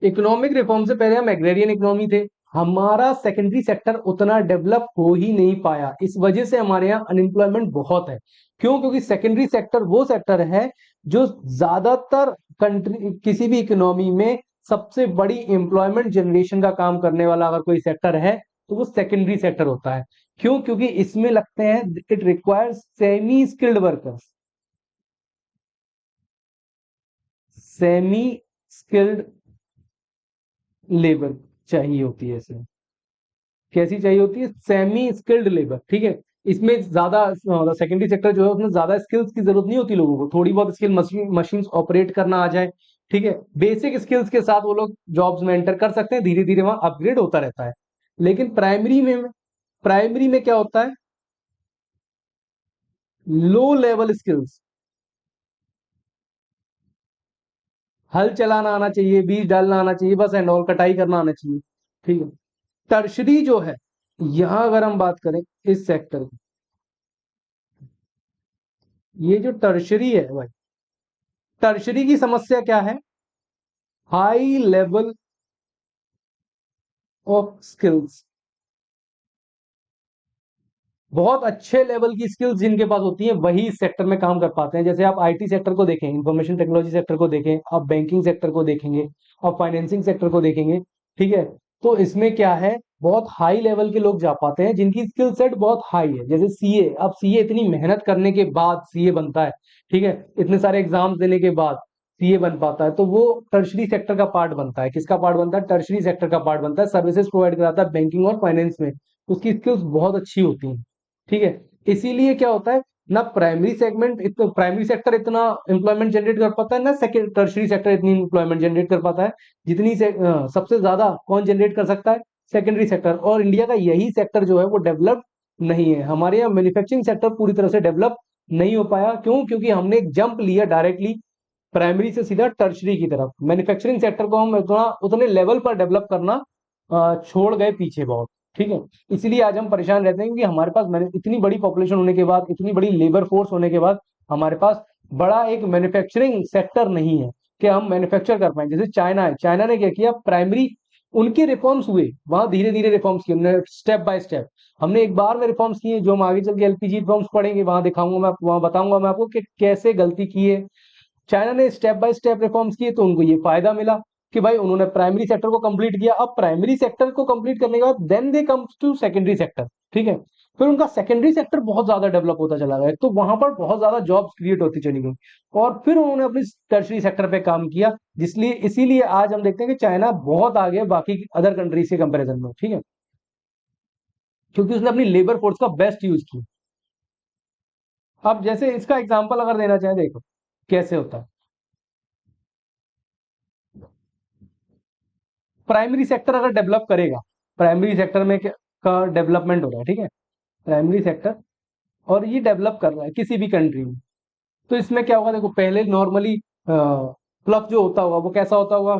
A: इकोनॉमिक रिफॉर्म से पहले हम एग्रेरियन इकोनॉमी थे, हमारा सेकेंडरी सेक्टर उतना डेवलप हो ही नहीं पाया, इस वजह से हमारे यहाँ अनएम्प्लॉयमेंट बहुत है। क्यों, क्योंकि सेकेंडरी सेक्टर वो सेक्टर है जो ज्यादातर कंट्री, किसी भी इकोनॉमी में सबसे बड़ी एम्प्लॉयमेंट जनरेशन का काम करने वाला अगर कोई सेक्टर है तो वो सेकेंडरी सेक्टर होता है। क्यों, क्योंकि इसमें लगते हैं, it requires semi skilled workers, semi skilled labour चाहिए होती है इसमें। कैसी चाहिए होती है, सेमी स्किल्ड लेबर, ठीक है। इसमें ज्यादा, सेकेंडरी सेक्टर जो है उसमें ज्यादा स्किल्स की जरूरत नहीं होती लोगों को, थोड़ी बहुत स्किल, मशीन ऑपरेट करना आ जाए, ठीक है, बेसिक स्किल्स के साथ वो लोग जॉब्स में एंटर कर सकते हैं, धीरे धीरे वहां अपग्रेड होता रहता है। लेकिन प्राइमरी में क्या होता है, लो लेवल स्किल्स, हल चलाना आना चाहिए, बीज डालना आना चाहिए, बस एंड ऑल, कटाई करना आना चाहिए, ठीक है। टर्शरी जो है, यहां अगर हम बात करें इस सेक्टर की, ये जो टर्शरी है भाई, टर्शरी की समस्या क्या है, हाई लेवल ऑफ स्किल्स, बहुत अच्छे लेवल की स्किल्स जिनके पास होती हैं वही इस सेक्टर में काम कर पाते हैं। जैसे आप आईटी सेक्टर को देखें, इंफॉर्मेशन टेक्नोलॉजी सेक्टर को देखें, आप बैंकिंग सेक्टर को देखेंगे, और फाइनेंसिंग सेक्टर को देखेंगे, ठीक है। तो इसमें क्या है, बहुत हाई लेवल के लोग जा पाते हैं जिनकी स्किल सेट बहुत हाई है। जैसे सीए, अब सीए इतनी मेहनत करने के बाद सीए बनता है, ठीक है, इतने सारे एग्जाम्स देने के बाद सीए बन पाता है, तो वो टर्शरी सेक्टर का पार्ट बनता है। किसका पार्ट बनता है, टर्शरी सेक्टर का पार्ट बनता है, सर्विसेज प्रोवाइड कराता है बैंकिंग और फाइनेंस में, उसकी स्किल्स बहुत अच्छी होती हैं, ठीक है। इसीलिए क्या होता है ना, प्राइमरी सेक्टर इतना एम्प्लॉयमेंट जनरेट कर पाता है ना, सेकंड टर्शरी सेक्टर इतनी एम्प्लॉयमेंट जनरेट कर पाता है जितनी से सबसे ज्यादा कौन जनरेट कर सकता है, सेकेंडरी सेक्टर। और इंडिया का यही सेक्टर जो है वो डेवलप नहीं है, हमारे यहाँ मैन्युफैक्चरिंग सेक्टर पूरी तरह से डेवलप नहीं हो पाया। क्यों, क्योंकि हमने एक जंप लिया डायरेक्टली प्राइमरी से सीधा टर्शरी की तरफ, मैन्युफैक्चरिंग सेक्टर को हम उतना उतने लेवल पर डेवलप करना छोड़ गए पीछे बहुत, ठीक है। इसलिए आज हम परेशान रहते हैं, क्योंकि हमारे पास इतनी बड़ी पॉपुलेशन होने के बाद, इतनी बड़ी लेबर फोर्स होने के बाद, हमारे पास बड़ा एक मैन्युफैक्चरिंग सेक्टर नहीं है कि हम मैन्युफैक्चर कर पाए। जैसे चाइना है, चाइना ने क्या किया, प्राइमरी उनके रिफॉर्म्स हुए, वहां धीरे धीरे रिफॉर्म्स किए हमने, स्टेप बाय स्टेप। हमने एक बार में रिफॉर्म्स किए, जो हम आगे चल के एलपीजी रिफॉर्म्स पढ़ेंगे वहां दिखाऊंगा मैं, वहां बताऊंगा मैं आपको कि कैसे गलती की है। चाइना ने स्टेप बाय स्टेप रिफॉर्म्स किए तो उनको ये फायदा मिला कि भाई उन्होंने प्राइमरी सेक्टर को कंप्लीट किया। अब प्राइमरी सेक्टर को कंप्लीट करने के बाद then they comes to secondary sector, ठीक है। फिर उनका सेकेंडरी सेक्टर बहुत ज्यादा डेवलप होता चला गया, तो वहां पर बहुत ज्यादा जॉब्स क्रिएट होती चली गई। और फिर उन्होंने अपनी टर्शरी सेक्टर पे काम किया, जिसलिए इसीलिए आज हम देखते हैं कि चाइना बहुत आगे है बाकी अदर कंट्रीज के कंपेरिजन में, ठीक है, क्योंकि उसने अपनी लेबर फोर्स का बेस्ट यूज किया। अब जैसे इसका एग्जांपल अगर देना चाहें, देखो कैसे होता है। प्राइमरी सेक्टर अगर डेवलप करेगा, प्राइमरी सेक्टर में का डेवलपमेंट हो रहा है, ठीक है, प्राइमरी सेक्टर, और ये डेवलप कर रहा है किसी भी कंट्री में, तो इसमें क्या होगा, देखो पहले नॉर्मली प्लग जो होता होगा वो कैसा होता होगा,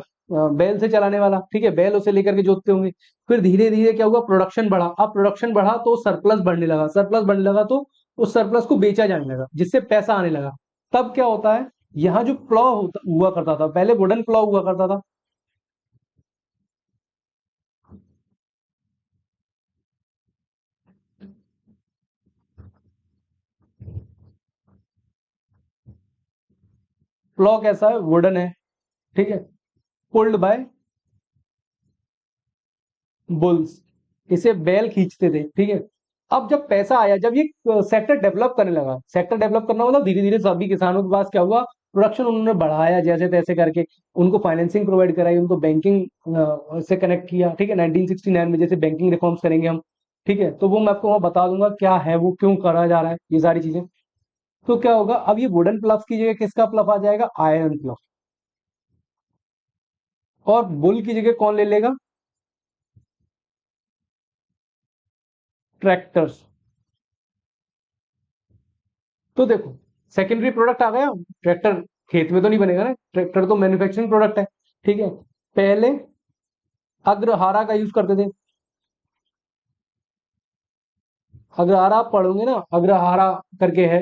A: बैल से चलाने वाला, ठीक है, बैल उसे लेकर के जोतते होंगे। फिर धीरे धीरे क्या हुआ, प्रोडक्शन बढ़ा, अब प्रोडक्शन बढ़ा तो सरप्लस बढ़ने लगा, सरप्लस बढ़ने लगा तो उस सरप्लस को बेचा जाने लगा, जिससे पैसा आने लगा। तब क्या होता है, यहाँ जो प्लॉ होता हुआ करता था, पहले वुडन प्लॉ हुआ करता था। प्लॉ कैसा है, वुडन है, ठीक है, पुल्ड बाय बुल्स, इसे बैल खींचते थे, ठीक है। अब जब पैसा आया, जब ये सेक्टर डेवलप करने लगा, सेक्टर डेवलप करना मतलब धीरे धीरे सभी किसानों के पास क्या हुआ, प्रोडक्शन उन्होंने बढ़ाया जैसे तैसे करके, उनको फाइनेंसिंग प्रोवाइड कराई, उनको बैंकिंग से कनेक्ट किया, ठीक है, 1969 में जैसे बैंकिंग रिफॉर्म्स करेंगे हम, ठीक है, तो वो मैं आपको वहां बता दूंगा क्या है, वो क्यों करा जा रहा है, ये सारी चीजें। तो क्या होगा, अब ये वुडन प्लग की जगह किसका प्लग आ जाएगा, आयरन प्लग। और बुल की जगह कौन ले लेगा, ट्रैक्टर्स। तो देखो सेकेंडरी प्रोडक्ट आ गया, ट्रैक्टर खेत में तो नहीं बनेगा ना, ट्रैक्टर तो मैन्युफैक्चरिंग प्रोडक्ट है, ठीक है। पहले अग्रहारा का यूज करते थे, अग्रहारा आप पढ़ोगे ना, अग्रहारा करके है,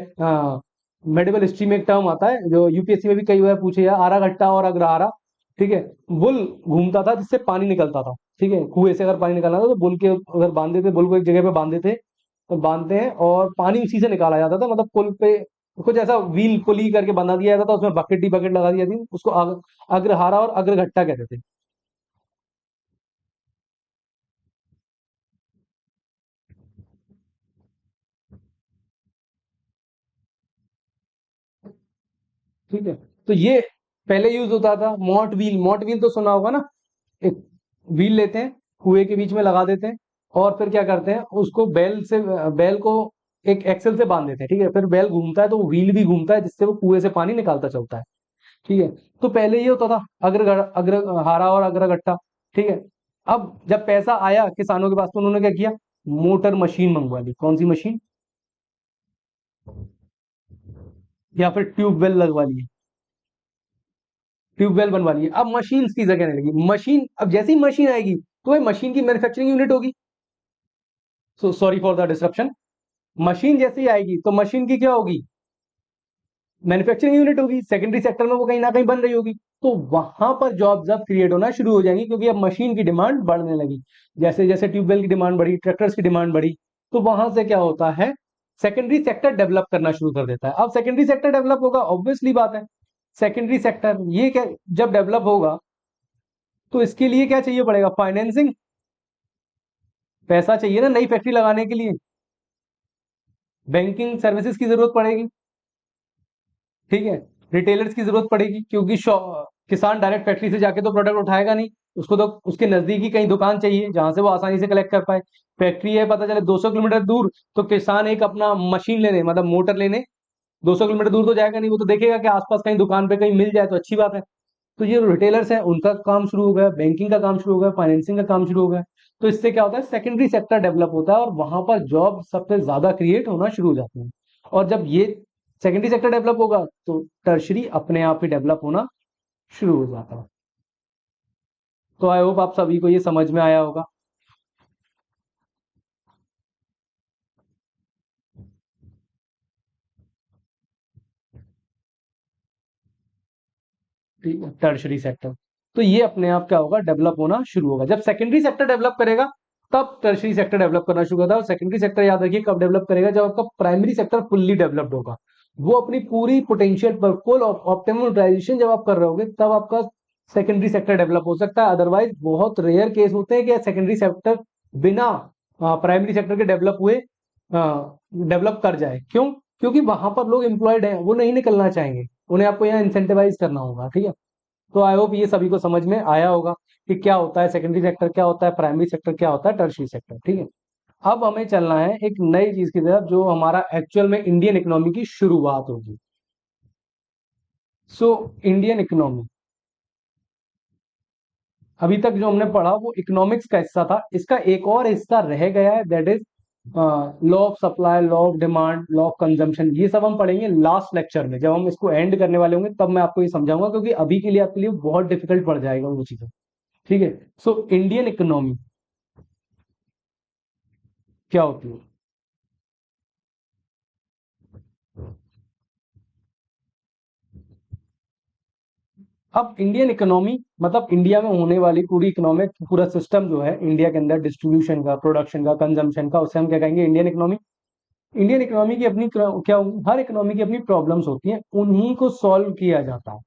A: मेडिवल हिस्ट्री में एक टर्म आता है जो यूपीएससी में भी कई बार पूछे है, आरा घट्टा और अग्रहारा, ठीक है। बुल घूमता था जिससे पानी निकलता था, ठीक है, कुएं से अगर पानी निकलना था तो बुल के अगर बांधे थे, बुल को एक जगह पे बांधे थे, तो बांधते हैं और पानी उसी से निकाला जाता था, मतलब पुल पे कुछ ऐसा व्हील पुली करके बना दिया जाता था, उसमें बकेट ही बकेट लगा दी जाती थी, उसको अग्रहारा और अग्रघट्टा कहते थे। ठीक है, तो ये पहले यूज होता था। मॉट व्हील, मॉट व्हील तो सुना होगा ना, एक व्हील लेते हैं, कुएं के बीच में लगा देते हैं, और फिर क्या करते हैं, उसको बैल से, बैल को एक एक्सल से बांध देते हैं, ठीक है, फिर बैल घूमता है तो वो व्हील भी घूमता है, जिससे वो कुएं से पानी निकालता चलता है, ठीक है। तो पहले ये होता था अग्रहारा और अग्रगट्टा, ठीक है। अब जब पैसा आया किसानों के पास तो उन्होंने क्या किया, मोटर मशीन मंगवा ली, कौन सी मशीन, या फिर ट्यूबवेल लगवा लिए, ट्यूबवेल बनवा लिए। अब मशीन की जगह नहीं लगी, मशीन, अब जैसी मशीन आएगी तो वही मशीन की मैन्युफैक्चरिंग यूनिट होगी। So sorry for the disruption. Machine जैसे ही आएगी तो मशीन की क्या होगी, मैन्युफैक्चरिंग यूनिट होगी, सेकेंडरी सेक्टर में वो कहीं ना कहीं बन रही होगी, तो वहां पर जॉब्स अब क्रिएट होना शुरू हो जाएंगी, क्योंकि अब मशीन की डिमांड बढ़ने लगी। जैसे जैसे ट्यूबवेल की डिमांड बढ़ी, ट्रैक्टर्स की डिमांड बढ़ी, तो वहां से क्या होता है, सेकेंडरी सेक्टर डेवलप करना शुरू कर देता है। अब सेकेंडरी सेक्टर डेवलप होगा, ऑब्वियसली बात है, सेकेंडरी सेक्टर ये क्या, जब डेवलप होगा तो इसके लिए क्या चाहिए पड़ेगा, फाइनेंसिंग, पैसा चाहिए ना नई फैक्ट्री लगाने के लिए, बैंकिंग सर्विसेज की जरूरत पड़ेगी, ठीक है, रिटेलर्स की जरूरत पड़ेगी, क्योंकि किसान डायरेक्ट फैक्ट्री से जाके तो प्रोडक्ट उठाएगा नहीं, उसको तो उसके नजदीकी कहीं दुकान चाहिए जहां से वो आसानी से कलेक्ट कर पाए। फैक्ट्री है पता चले 200 किलोमीटर दूर, तो किसान एक अपना मशीन लेने, मतलब मोटर लेने 200 किलोमीटर दूर तो जाएगा नहीं, वो तो देखेगा कि आसपास कहीं दुकान पे कहीं मिल जाए तो अच्छी बात है। तो ये रिटेलर्स हैं, उनका काम शुरू हो गया, बैंकिंग का काम शुरू हो गया, फाइनेंसिंग का काम शुरू हो गया। तो इससे क्या होता है, सेकेंडरी सेक्टर डेवलप होता है और वहां पर जॉब सबसे ज्यादा क्रिएट होना शुरू हो जाती है। और जब ये सेकेंडरी सेक्टर डेवलप होगा तो टर्शरी अपने आप ही डेवलप होना शुरू हो जाता है। तो आई होप आप सभी को ये समझ में आया होगा। ठीक है, टर्शरी सेक्टर। तो ये अपने आप क्या होगा, डेवलप होना शुरू होगा। जब सेकेंडरी सेक्टर डेवलप करेगा तब टर्शरी सेक्टर डेवलप करना शुरू होता है। और सेकेंडरी सेक्टर याद रखिए कब डेवलप करेगा, जब आपका प्राइमरी सेक्टर फुल्ली डेवलप्ड होगा, वो अपनी पूरी पोटेंशियल पर फुल ऑप्टिमम यूटिलाइजेशन जब आप कर रहे होगे तब आपका सेकेंडरी सेक्टर डेवलप हो सकता है। अदरवाइज बहुत रेयर केस होते हैं कि सेकेंडरी सेक्टर बिना प्राइमरी सेक्टर के डेवलप हुए डेवलप कर जाए। क्यों? क्योंकि वहां पर लोग एम्प्लॉयड हैं, वो नहीं निकलना चाहेंगे, उन्हें आपको यहाँ इंसेंटिवाइज करना होगा। ठीक है, तो आई होप ये सभी को समझ में आया होगा कि क्या होता है सेकेंडरी सेक्टर, क्या होता है प्राइमरी सेक्टर, क्या होता है टर्शरी सेक्टर। ठीक है, अब हमें चलना है एक नई चीज की तरफ जो हमारा एक्चुअल में इंडियन इकोनॉमी की शुरुआत होगी। सो इंडियन इकोनॉमी, अभी तक जो हमने पढ़ा वो इकोनॉमिक्स का हिस्सा था, इसका एक और हिस्सा रह गया है, that is law of supply, law of demand, law of consumption. ये सब हम पढ़ेंगे लास्ट लेक्चर में, जब हम इसको एंड करने वाले होंगे तब मैं आपको ये समझाऊंगा, क्योंकि अभी के लिए आपके लिए बहुत डिफिकल्ट पड़ जाएगा वो चीजें। ठीक है, सो इंडियन इकोनॉमी क्या होती है? अब इंडियन इकोनॉमी मतलब इंडिया में होने वाली पूरी इकोनॉमिक पूरा सिस्टम जो है इंडिया के अंदर, डिस्ट्रीब्यूशन का, प्रोडक्शन का, कंजम्पशन का, उसे हम क्या कहेंगे, इंडियन इकोनॉमी। इंडियन इकोनॉमी की अपनी क्या होगी, हर इकोनॉमी की अपनी प्रॉब्लम्स होती हैं, उन्हीं को सॉल्व किया जाता है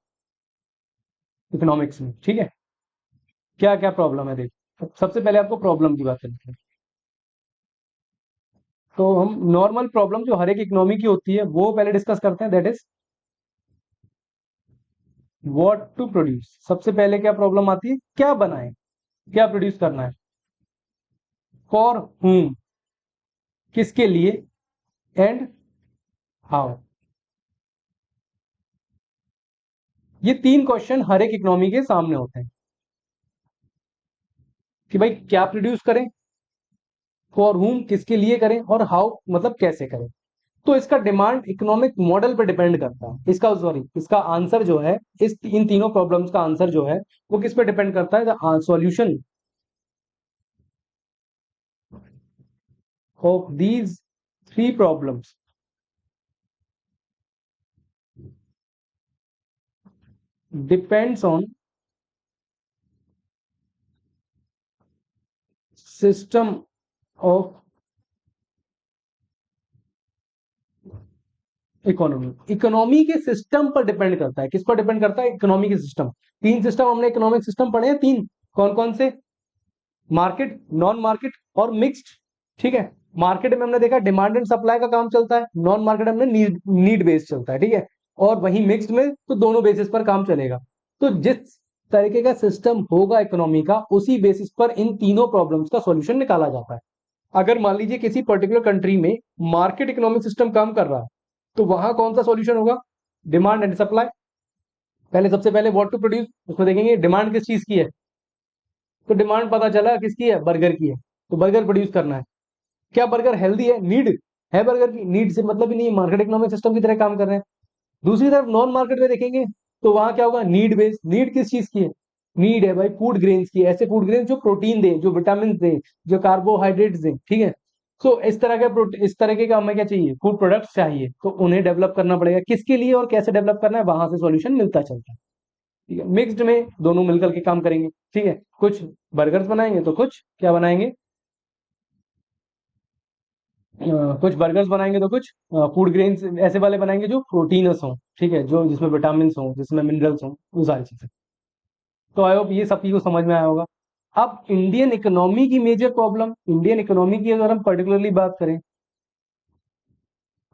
A: इकोनॉमिक्स में। ठीक है, क्या क्या प्रॉब्लम है देख, सबसे पहले आपको प्रॉब्लम की बात करते हैं। तो हम नॉर्मल प्रॉब्लम जो हर एक इकोनॉमी की होती है वो पहले डिस्कस करते हैं, that is what to produce. सबसे पहले क्या प्रॉब्लम आती है, क्या बनाए, क्या प्रोड्यूस करना है, फॉर whom, किसके लिए, एंड हाउ। ये तीन क्वेश्चन हर एक इकोनॉमी के सामने होते हैं कि भाई क्या प्रोड्यूस करें, फॉर whom किसके लिए करें, और हाउ मतलब कैसे करें। तो इसका डिमांड इकोनॉमिक मॉडल पर डिपेंड करता है, इसका सॉरी इसका आंसर जो है, इस इन तीनों प्रॉब्लम्स का आंसर जो है वो किस पे डिपेंड करता है, the solution of these three problems depends on system of economy. Economy के सिस्टम पर डिपेंड करता है, किस पर डिपेंड करता है, इकोनॉमी के सिस्टम। तीन सिस्टम हमने इकोनॉमिक सिस्टम पढ़े हैं, तीन, कौन कौन से, मार्केट, नॉन मार्केट और मिक्स्ड। ठीक है, मार्केट में हमने देखा डिमांड एंड सप्लाई का काम चलता है, नॉन मार्केट हमने नीड बेस्ड चलता है। ठीक है, और वही मिक्स्ड में तो दोनों बेसिस पर काम चलेगा। तो जिस तरीके का सिस्टम होगा इकोनॉमी का, उसी बेसिस पर इन तीनों प्रॉब्लम्स का सॉल्यूशन निकाला जाता है। अगर मान लीजिए किसी पर्टिकुलर कंट्री में मार्केट इकोनॉमिक सिस्टम काम कर रहा है, तो वहां कौन सा सॉल्यूशन होगा, डिमांड एंड सप्लाई। पहले सबसे पहले व्हाट टू प्रोड्यूस, उसको देखेंगे डिमांड किस चीज की है, तो डिमांड पता चला किसकी है, बर्गर की है, तो बर्गर प्रोड्यूस करना है। क्या बर्गर हेल्दी है, नीड है बर्गर की, नीड से मतलब ही नहीं, मार्केट इकोनॉमिक सिस्टम की तरह काम कर रहे हैं। दूसरी तरफ नॉन मार्केट में देखेंगे तो वहां क्या होगा, नीड बेस्ड। नीड किस चीज की है, नीड है भाई फूड ग्रेन्स की, ऐसे फूड ग्रेन्स जो प्रोटीन दे, जो विटामिन दे, जो कार्बोहाइड्रेट्स दे। ठीक है, सो इस तरह के का हमें क्या चाहिए, फूड प्रोडक्ट्स चाहिए, तो उन्हें डेवलप करना पड़ेगा, किसके लिए और कैसे डेवलप करना है, वहां से सॉल्यूशन मिलता चलता है। ठीक है, मिक्स्ड में दोनों मिलकर के काम करेंगे। ठीक है, कुछ बर्गर्स बनाएंगे तो कुछ क्या बनाएंगे, कुछ बर्गर्स बनाएंगे तो कुछ फूड ग्रेन्स ऐसे वाले बनाएंगे जो प्रोटीनस हो। ठीक है, जो जिसमें विटामिन हो, जिसमें मिनरल्स हो, वो सारी चीजें। तो आई होप ये सब चीज को समझ में आया होगा। अब इंडियन इकोनॉमी की मेजर प्रॉब्लम, इंडियन इकोनॉमी की अगर हम पर्टिकुलरली बात करें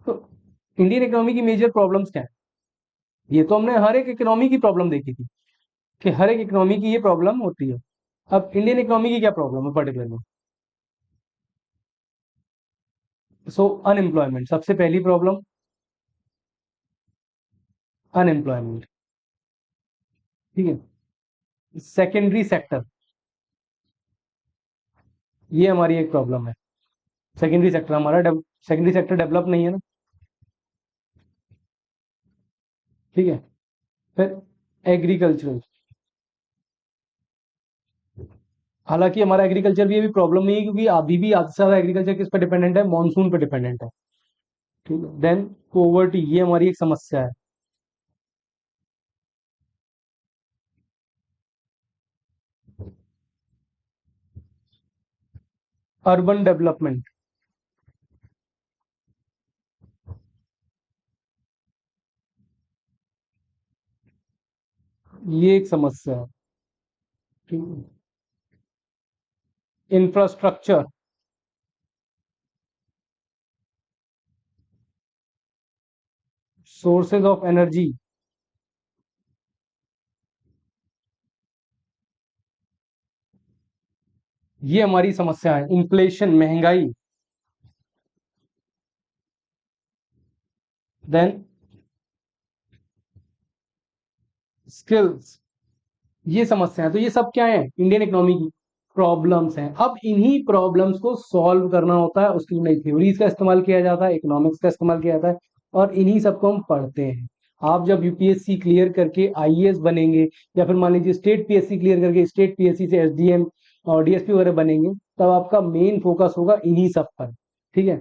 A: तो इंडियन इकोनॉमी की मेजर प्रॉब्लम्स क्या है, ये तो हमने हर एक इकोनॉमी की प्रॉब्लम देखी थी कि हर एक इकोनॉमी की ये प्रॉब्लम होती है। अब इंडियन इकोनॉमी की क्या प्रॉब्लम है पर्टिकुलरली, सो अनएम्प्लॉयमेंट सबसे पहली प्रॉब्लम, अनएम्प्लॉयमेंट। ठीक है, सेकेंडरी सेक्टर, ये हमारी एक प्रॉब्लम है। सेकेंडरी सेक्टर हमारा सेकेंडरी सेक्टर डेवलप नहीं है ना। ठीक है, फिर एग्रीकल्चरल, हालांकि हमारा एग्रीकल्चर भी अभी प्रॉब्लम नहीं है, क्योंकि अभी भी आधा से ज्यादा एग्रीकल्चर किस पे डिपेंडेंट है, मानसून पे डिपेंडेंट है। ठीक है, देन पोवर्टी, ये हमारी एक समस्या है। अर्बन डेवलपमेंट, ये एक समस्या है। इंफ्रास्ट्रक्चर, सोर्सेज ऑफ एनर्जी, ये हमारी समस्या है। इन्फ्लेशन, महंगाई, देन स्किल्स, ये समस्या है। तो ये सब क्या है, इंडियन इकोनॉमी की प्रॉब्लम्स हैं। अब इन्हीं प्रॉब्लम्स को सॉल्व करना होता है, उसके लिए नई थ्योरीज का इस्तेमाल किया जाता है, इकोनॉमिक्स का इस्तेमाल किया जाता है, और इन्हीं सबको हम पढ़ते हैं। आप जब यूपीएससी क्लियर करके आईएएस बनेंगे, या फिर मान लीजिए स्टेट पीएससी क्लियर करके स्टेट पीएससी से एसडीएम और डीएसपी वगैरह बनेंगे, तब आपका मेन फोकस होगा इन्हीं सब पर। ठीक है,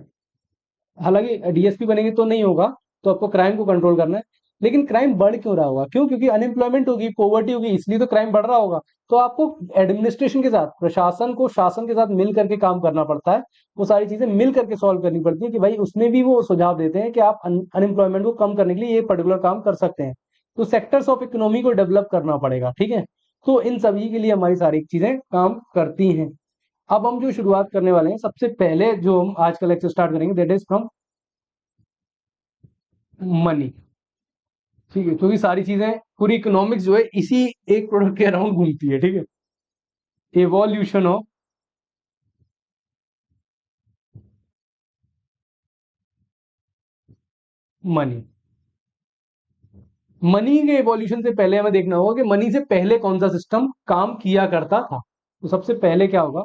A: हालांकि डीएसपी बनेंगे तो नहीं होगा, तो आपको क्राइम को कंट्रोल करना है। लेकिन क्राइम बढ़ क्यों रहा होगा, क्यों? क्योंकि अनएम्प्लॉयमेंट होगी, पॉवर्टी होगी, इसलिए तो क्राइम बढ़ रहा होगा। तो आपको एडमिनिस्ट्रेशन के साथ, प्रशासन को शासन के साथ मिल करके काम करना पड़ता है। वो सारी चीजें मिल करके सॉल्व करनी पड़ती है, कि भाई उसमें भी वो सुझाव देते हैं कि आप अनएम्प्लॉयमेंट को कम करने के लिए ये पर्टिकुलर काम कर सकते हैं। तो सेक्टर्स ऑफ इकोनॉमी को डेवलप करना पड़ेगा। ठीक है, तो इन सभी के लिए हमारी सारी चीजें काम करती हैं। अब हम जो शुरुआत करने वाले हैं, सबसे पहले जो हम आज का लेक्चर स्टार्ट करेंगे, दैट इज फ्रॉम मनी। ठीक है, क्योंकि सारी चीजें, पूरी इकोनॉमिक्स जो है इसी एक प्रोडक्ट के अराउंड घूमती है। ठीक है, एवोल्यूशन ऑफ मनी। मनी के एवोल्यूशन से पहले हमें देखना होगा कि मनी से पहले कौन सा सिस्टम काम किया करता था। तो सबसे पहले क्या होगा,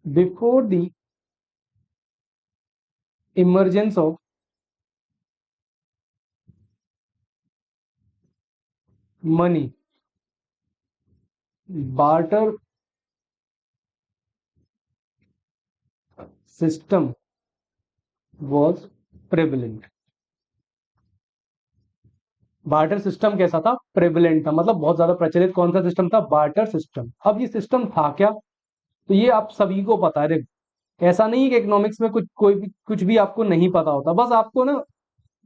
A: before the emergence of money, barter system was prevalent. Barter system कैसा था, प्रेवलेंट था, मतलब बहुत ज्यादा प्रचलित कौन सा सिस्टम था, बार्टर सिस्टम। अब ये सिस्टम था क्या, तो ये आप सभी को पता है। देखो, ऐसा नहीं है कि इकोनॉमिक्स में कुछ भी आपको नहीं पता होता, बस आपको ना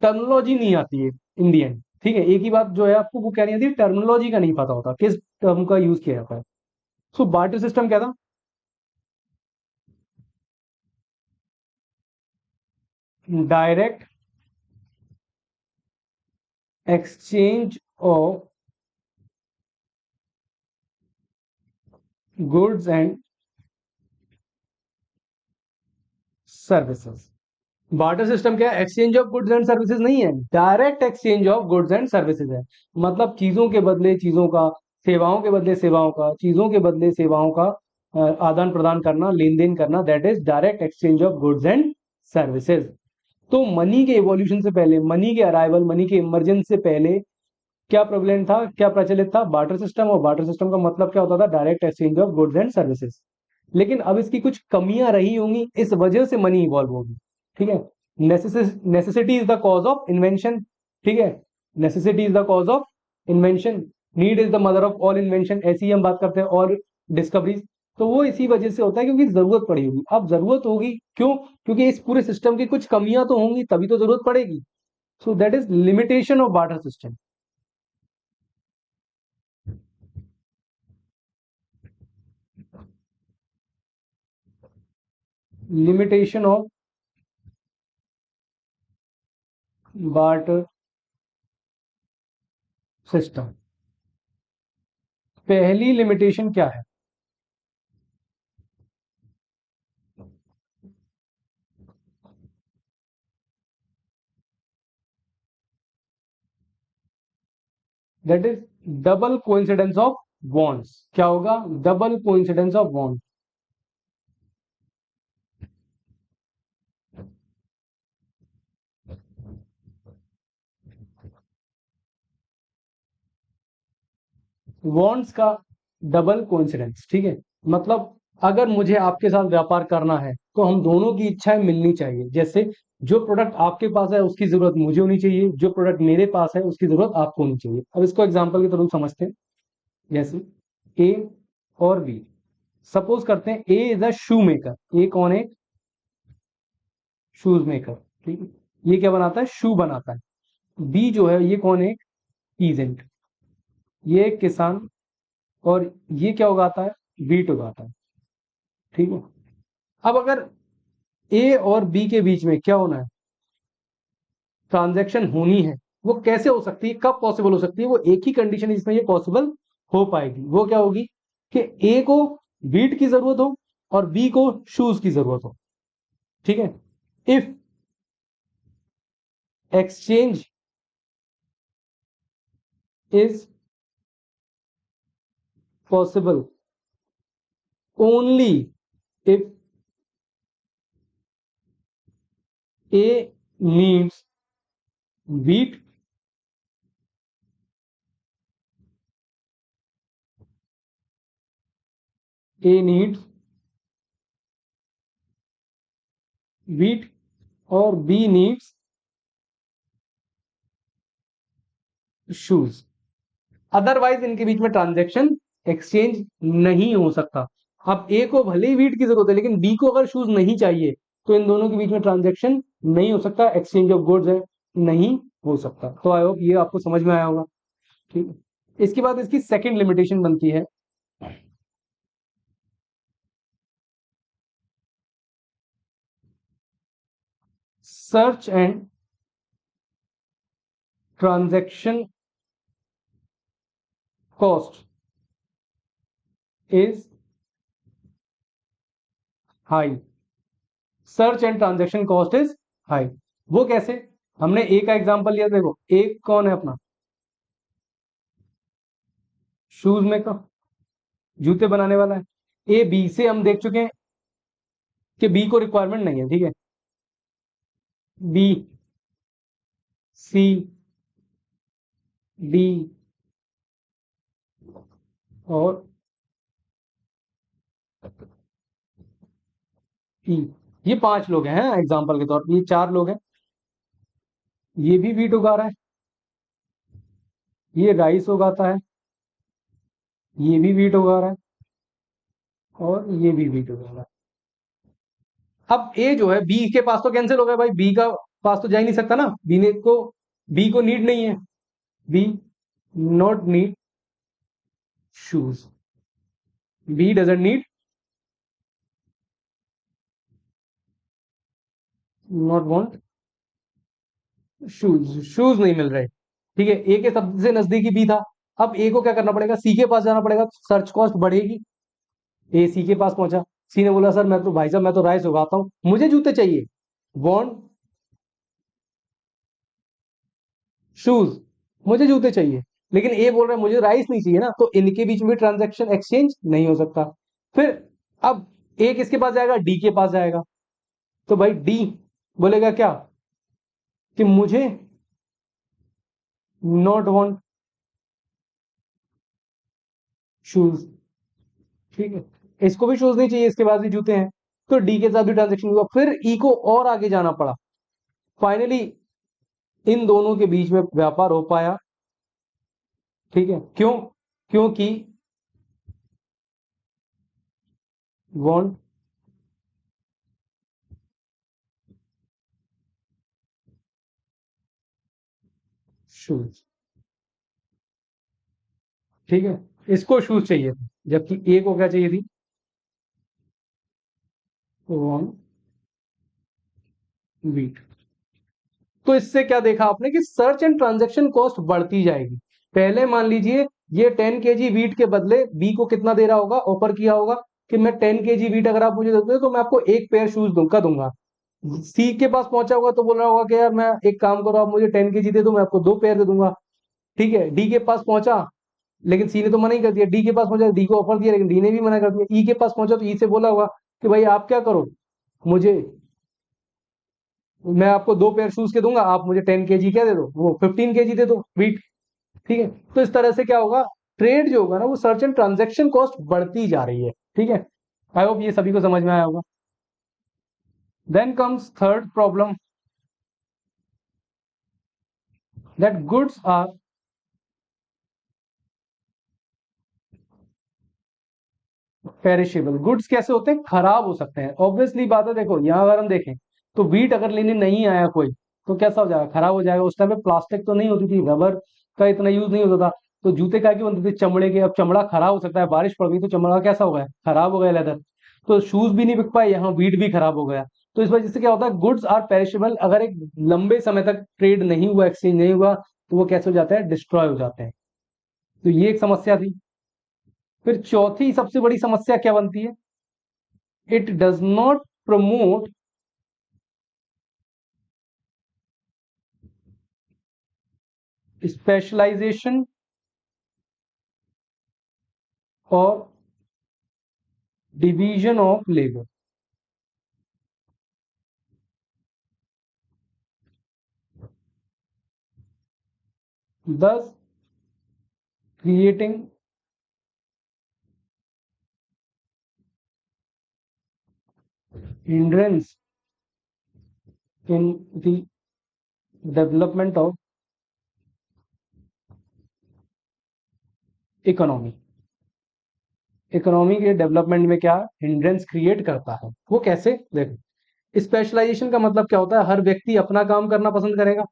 A: टर्मिनोलॉजी नहीं आती है इंडियन। ठीक है, एक ही बात जो है, आपको वो क्या नहीं आती, टर्मिनोलॉजी का नहीं पता होता, किस टर्म का यूज किया जाता है। सो बार्टर सिस्टम क्या था, direct exchange of goods and services. Barter system क्या है, exchange of goods and services नहीं है, direct exchange of goods and services है। मतलब चीजों के बदले चीजों का, सेवाओं के बदले सेवाओं का, चीजों के बदले सेवाओं का आदान प्रदान करना, लेन देन करना, that is direct exchange of goods and services. तो मनी के इवोल्यूशन से पहले, मनी के अराइवल, मनी के इमरजेंस से पहले क्या प्रेवलेंट था, क्या प्रचलित था, बार्टर सिस्टम। और बार्टर सिस्टम का मतलब क्या होता था, direct exchange of goods and services. लेकिन अब इसकी कुछ कमियां रही होंगी, इस वजह से मनी इवॉल्व होगी। ठीक है, necessity is the cause of invention. ठीक है, necessity is the cause of invention, need is the mother of all invention, ऐसी ही हम बात करते हैं, और डिस्कवरीज। तो वो इसी वजह से होता है, क्योंकि जरूरत पड़ी होगी। अब जरूरत होगी क्यों, क्योंकि इस पूरे सिस्टम की कुछ कमियां तो होंगी, तभी तो जरूरत पड़ेगी। So that is limitation of barter system. Limitation of barter system, पहली लिमिटेशन क्या है, that is double coincidence of bonds. क्या होगा, double coincidence of bond. Bonds का डबल कोइंसिडेंस। ठीक है, मतलब अगर मुझे आपके साथ व्यापार करना है, तो हम दोनों की इच्छाएं मिलनी चाहिए। जैसे जो प्रोडक्ट आपके पास है उसकी जरूरत मुझे होनी चाहिए, जो प्रोडक्ट मेरे पास है उसकी जरूरत आपको होनी चाहिए। अब इसको एग्जांपल के थ्रू समझते हैं। जैसे ए और बी, सपोज करते हैं ए इज अ शू मेकर, ए कौन है? शूज मेकर, ठीक है। ये क्या बनाता है? शू बनाता है। बी जो है ये कौन है? पीजेंट, ये एक किसान, और ये क्या उगाता है? वीट उगाता है, ठीक है। अब अगर ए और बी के बीच में क्या होना है? ट्रांजैक्शन होनी है। वो कैसे हो सकती है, कब पॉसिबल हो सकती है? वो एक ही कंडीशन है जिसमें ये पॉसिबल हो पाएगी। वो क्या होगी? कि ए को वीट की जरूरत हो और बी को शूज की जरूरत हो, ठीक है। If exchange is possible only if A needs wheat A needs wheat और बी नीड्स शूज, अदरवाइज इनके बीच में ट्रांजैक्शन एक्सचेंज नहीं हो सकता। अब ए को भले ही वीट की जरूरत है लेकिन बी को अगर शूज नहीं चाहिए तो इन दोनों के बीच में ट्रांजैक्शन नहीं हो सकता, एक्सचेंज ऑफ गुड्स है, नहीं हो सकता। तो आई होप ये आपको समझ में आया होगा, ठीक है। इसके बाद इसकी सेकंड लिमिटेशन बनती है, search and transaction cost is high, search and transaction cost is high. वो कैसे? हमने ए का एग्जांपल लिया, देखो ए कौन है अपना? शूज मेकर, जूते बनाने वाला है। ए बी से हम देख चुके हैं कि बी को रिक्वायरमेंट नहीं है, ठीक है। बी सी डी और ई, ये 5 लोग हैं एग्जांपल के तौर पर, ये 4 लोग हैं। ये भी वीट उगा रहा है, ये राइस उगाता है, ये भी वीट उगा रहा है, और ये भी वीट उगा रहा है। अब ए जो है, बी के पास तो कैंसिल हो गया भाई, बी का पास तो जा ही नहीं सकता ना, बी को नीड नहीं है, B not need shoes, B doesn't need not want shoes, shoes नहीं मिल रहे, ठीक है। ए के सबसे नजदीकी बी था। अब ए को क्या करना पड़ेगा? सी के पास जाना पड़ेगा, सर्च कॉस्ट बढ़ेगी। ए सी के पास पहुंचा, सी ने बोला सर मैं तो, भाई साहब मैं तो राइस उगाता हूं, मुझे जूते चाहिए, वॉन्ट शूज, मुझे जूते चाहिए। लेकिन ए बोल रहा है मुझे राइस नहीं चाहिए ना, तो इनके बीच में ट्रांजैक्शन एक्सचेंज नहीं हो सकता। फिर अब ए किसके पास जाएगा? डी के पास जाएगा। तो भाई डी बोलेगा क्या? कि मुझे नॉट वांट शूज, ठीक है। इसको भी शूज नहीं चाहिए, इसके पास भी जूते हैं, तो डी के साथ भी ट्रांजेक्शन हुआ। फिर ई को और आगे जाना पड़ा, फाइनली इन दोनों के बीच में व्यापार हो पाया, ठीक है। क्यों? क्योंकि वांट शूज, ठीक है। इसको शूज चाहिए था, जबकि ए को क्या चाहिए थी? Want wheat. तो इससे क्या देखा आपने कि सर्च एंड ट्रांजैक्शन कॉस्ट बढ़ती जाएगी। पहले मान लीजिए ये 10 kg वीट के बदले बी को कितना दे रहा होगा, ऑफर किया होगा कि मैं 10 kg वीट अगर आप मुझे देते हो तो मैं आपको एक पेयर शूज दूंगा। सी के पास पहुंचा होगा तो बोल रहा होगा कि यार मैं एक काम करो, आप मुझे 10 kg दे दो, मैं आपको 2 पेयर दे दूंगा, ठीक है। डी के पास पहुंचा, लेकिन सी ने तो मना ही कर दिया। डी के पास पहुंचा, डी को ऑफर दिया, लेकिन डी ने भी मना कर दिया। ई के पास पहुंचा तो ई से बोला होगा कि भाई आप क्या करो, मुझे, मैं आपको 2 पेयर शूज के दूंगा, आप मुझे 10 kg क्या दे दो, वो 15 kg दे दो वीट, ठीक है। तो इस तरह से क्या होगा? ट्रेड जो होगा ना, वो सर्च एंड ट्रांजेक्शन कॉस्ट बढ़ती जा रही है, ठीक है। आई होप ये सभी को समझ में आया होगा। Then comes third problem, that goods are perishable goods कैसे होते हैं, खराब हो सकते हैं, ऑब्वियसली बात है। देखो यहाँ अगर हम देखें तो वीट अगर लेने नहीं आया कोई तो कैसा हो जाएगा, खराब हो जाएगा। उस टाइम पे प्लास्टिक तो नहीं होती थी, रबर का इतना यूज नहीं होता था, तो जूते क्या के बनते थे, चमड़े के। अब चमड़ा खराब हो सकता है, बारिश पड़ गई तो चमड़ा कैसा हो गया, खराब हो गया, लेदर। तो शूज भी नहीं बिक पाए, यहाँ वीट भी खराब हो गया। तो इस वजह से क्या होता है, गुड्स आर पेरिशेबल, अगर एक लंबे समय तक ट्रेड नहीं हुआ, एक्सचेंज नहीं हुआ, तो वो कैसे हो जाते हैं, डिस्ट्रॉय हो जाते हैं। तो ये एक समस्या थी। फिर चौथी सबसे बड़ी समस्या क्या बनती है, it does not promote specialisation और division of labour. thus creating hindrance in the development of economy. Economy के डेवलपमेंट में क्या हिंड्रेंस क्रिएट करता है, वो कैसे, देखो स्पेशलाइजेशन का मतलब क्या होता है, हर व्यक्ति अपना काम करना पसंद करेगा।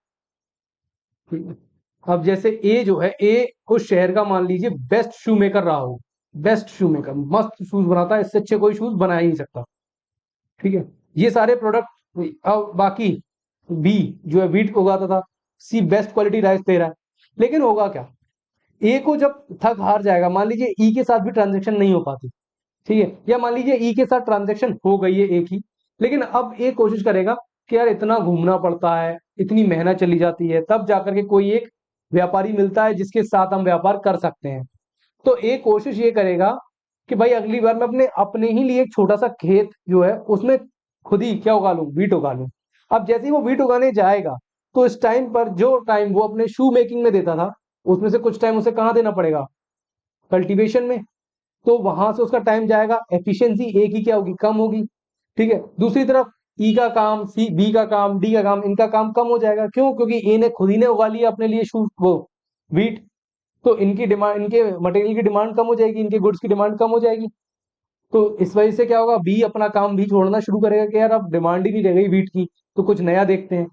A: अब जैसे ए जो है, ए उस शहर का मान लीजिए बेस्ट शू मेकर रहा हो, बेस्ट शू मेकर, मस्त शूज बनाता है, इससे अच्छे कोई शूज बना ही नहीं सकता, ठीक है। ये सारे प्रोडक्ट। अब बाकी बी जो है वीट उगाता था, सी बेस्ट क्वालिटी राइस दे रहा है, लेकिन होगा क्या, ए को जब थक हार जाएगा, मान लीजिए ई के साथ भी ट्रांजेक्शन नहीं हो पाती, ठीक है, या मान लीजिए ई के साथ ट्रांजेक्शन हो गई है एक ही, लेकिन अब ए कोशिश करेगा कि यार इतना घूमना पड़ता है, इतनी मेहनत चली जाती है, तब जाकर के कोई एक व्यापारी मिलता है जिसके साथ हम व्यापार कर सकते हैं। तो ए कोशिश ये करेगा कि भाई अगली बार मैं अपने अपने ही लिए एक छोटा सा खेत जो है उसमें खुद ही क्या उगा लूं, वीट उगा लूं। अब जैसे ही वो वीट उगाने जाएगा, तो इस टाइम पर जो टाइम वो अपने शू मेकिंग में देता था, उसमें से कुछ टाइम उसे कहाँ देना पड़ेगा, कल्टीवेशन में। तो वहां से उसका टाइम जाएगा, एफिशिएंसी ए की क्या होगी, कम होगी, ठीक है। दूसरी तरफ ई का काम, सी बी का काम, डी का काम, इनका काम कम हो जाएगा, क्यों, क्योंकि ए ने खुद ही ने उगा लिया अपने लिए शू वो वीट। तो इनकी डिमांड, इनके मटेरियल की डिमांड कम हो जाएगी, इनके गुड्स की डिमांड कम हो जाएगी। तो इस वजह से क्या होगा, बी अपना काम भी छोड़ना शुरू करेगा कि यार अब डिमांड ही नहीं रह गई वीट की, तो कुछ नया देखते हैं।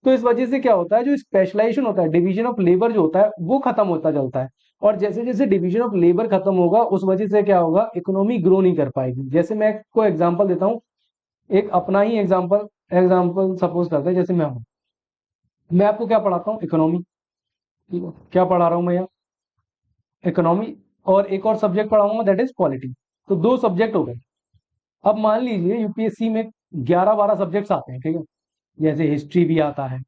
A: तो इस वजह से क्या होता है, जो स्पेशलाइजेशन होता है, डिवीजन ऑफ लेबर जो होता है, वो खत्म होता चलता है। और जैसे जैसे डिवीजन ऑफ लेबर खत्म होगा, उस वजह से क्या होगा, इकोनॉमी ग्रो नहीं कर पाएगी। जैसे मैं को एग्जांपल देता हूँ, एक अपना ही एग्जांपल एग्जांपल सपोज करते हैं, जैसे मैं हूँ, मैं आपको क्या पढ़ाता हूँ, इकोनॉमी, ठीक है, क्या पढ़ा रहा हूँ मैं यहाँ, इकोनॉमी, और एक और सब्जेक्ट पढ़ाऊंगा दैट इज पॉलिटी। तो दो सब्जेक्ट हो गए। अब मान लीजिए यूपीएससी में 11-12 सब्जेक्ट्स आते हैं, ठीक है, जैसे हिस्ट्री भी आता है,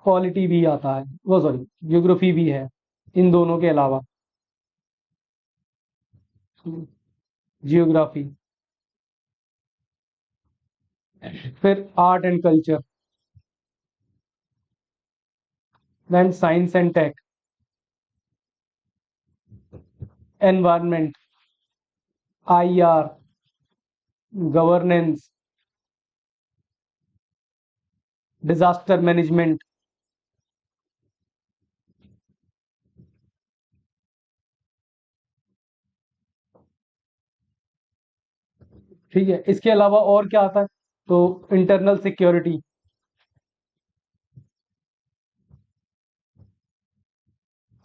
A: पॉलिटी भी आता है, वो सॉरी ज्योग्राफी भी है, इन दोनों के अलावा जियोग्राफी, फिर art and culture, then science and tech, environment, IR, governance, disaster management, ठीक है। इसके अलावा और क्या आता है, तो इंटरनल सिक्योरिटी।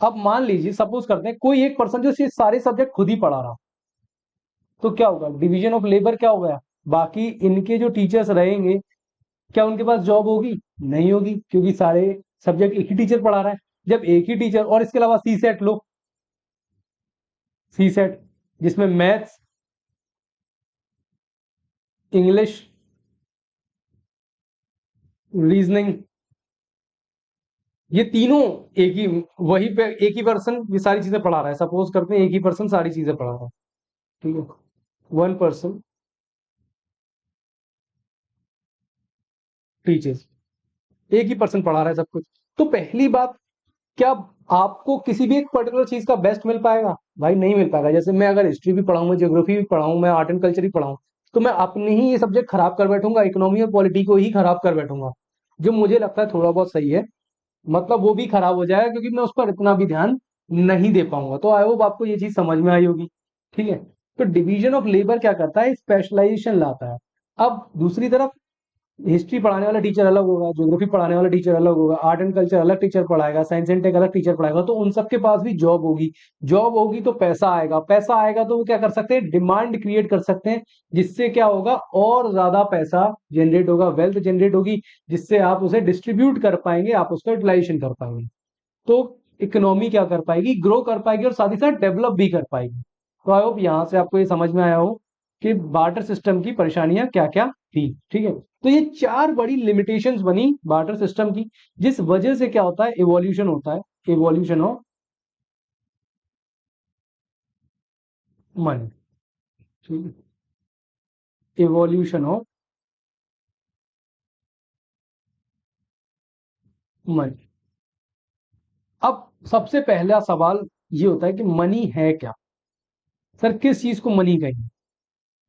A: अब मान लीजिए सपोज करते हैं कोई एक पर्सन जो ये सारे सब्जेक्ट खुद ही पढ़ा रहा, तो क्या होगा, डिवीजन ऑफ लेबर क्या हो गया, बाकी इनके जो टीचर्स रहेंगे, क्या उनके पास जॉब होगी, नहीं होगी, क्योंकि सारे सब्जेक्ट एक ही टीचर पढ़ा रहा है। जब एक ही टीचर, और इसके अलावा सी सेट लो, सी सेट जिसमें मैथ्स, इंग्लिश, रीजनिंग, ये तीनों एक ही, वही पे एक ही पर्सन ये सारी चीजें पढ़ा रहा है, सपोज करते हैं एक ही पर्सन सारी चीजें पढ़ा रहा है, ठीक है, वन पर्सन टीचर्स, एक ही पर्सन पढ़ा रहा है सब कुछ। तो पहली बात, क्या आपको किसी भी एक पर्टिकुलर चीज का बेस्ट मिल पाएगा, भाई नहीं मिल पाएगा। जैसे मैं अगर हिस्ट्री भी पढ़ाऊं, ज्योग्राफी भी पढ़ाऊं, मैं आर्ट एंड कल्चर भी पढ़ाऊं, तो मैं अपने ही ये सब्जेक्ट खराब कर बैठूंगा, इकोनॉमी और पॉलिटी को ही खराब कर बैठूंगा, जो मुझे लगता है थोड़ा बहुत सही है, मतलब वो भी खराब हो जाएगा, क्योंकि मैं उस पर इतना भी ध्यान नहीं दे पाऊंगा। तो आई होप आपको ये चीज समझ में आई होगी। ठीक है। तो डिवीजन ऑफ लेबर क्या करता है, स्पेशलाइजेशन लाता है। अब दूसरी तरफ हिस्ट्री पढ़ाने वाला टीचर अलग होगा, ज्योग्राफी पढ़ाने वाला टीचर अलग होगा, आर्ट एंड कल्चर अलग टीचर पढ़ाएगा, साइंस एंड टेक अलग टीचर पढ़ाएगा, तो उन सबके पास भी जॉब होगी। जॉब होगी तो पैसा आएगा, पैसा आएगा तो वो क्या कर सकते हैं, डिमांड क्रिएट कर सकते हैं, जिससे क्या होगा, और ज्यादा पैसा जनरेट होगा, वेल्थ जनरेट होगी, जिससे आप उसे डिस्ट्रीब्यूट कर पाएंगे, आप उसका यूटिलाइजेशन कर पाएंगे। तो इकोनॉमी क्या कर पाएगी, ग्रो कर पाएगी, और साथ ही साथ डेवलप भी कर पाएगी। तो आई होप यहां से आपको ये समझ में आया हो कि बार्टर सिस्टम की परेशानियां क्या क्या थी। ठीक है। तो ये चार बड़ी लिमिटेशंस बनी बार्टर सिस्टम की, जिस वजह से क्या होता है, इवोल्यूशन होता है, इवोल्यूशन ऑफ मनी। ठीक है। Evolution of money. अब सबसे पहला सवाल ये होता है कि मनी है क्या। सर किस चीज को मनी कहेंगे,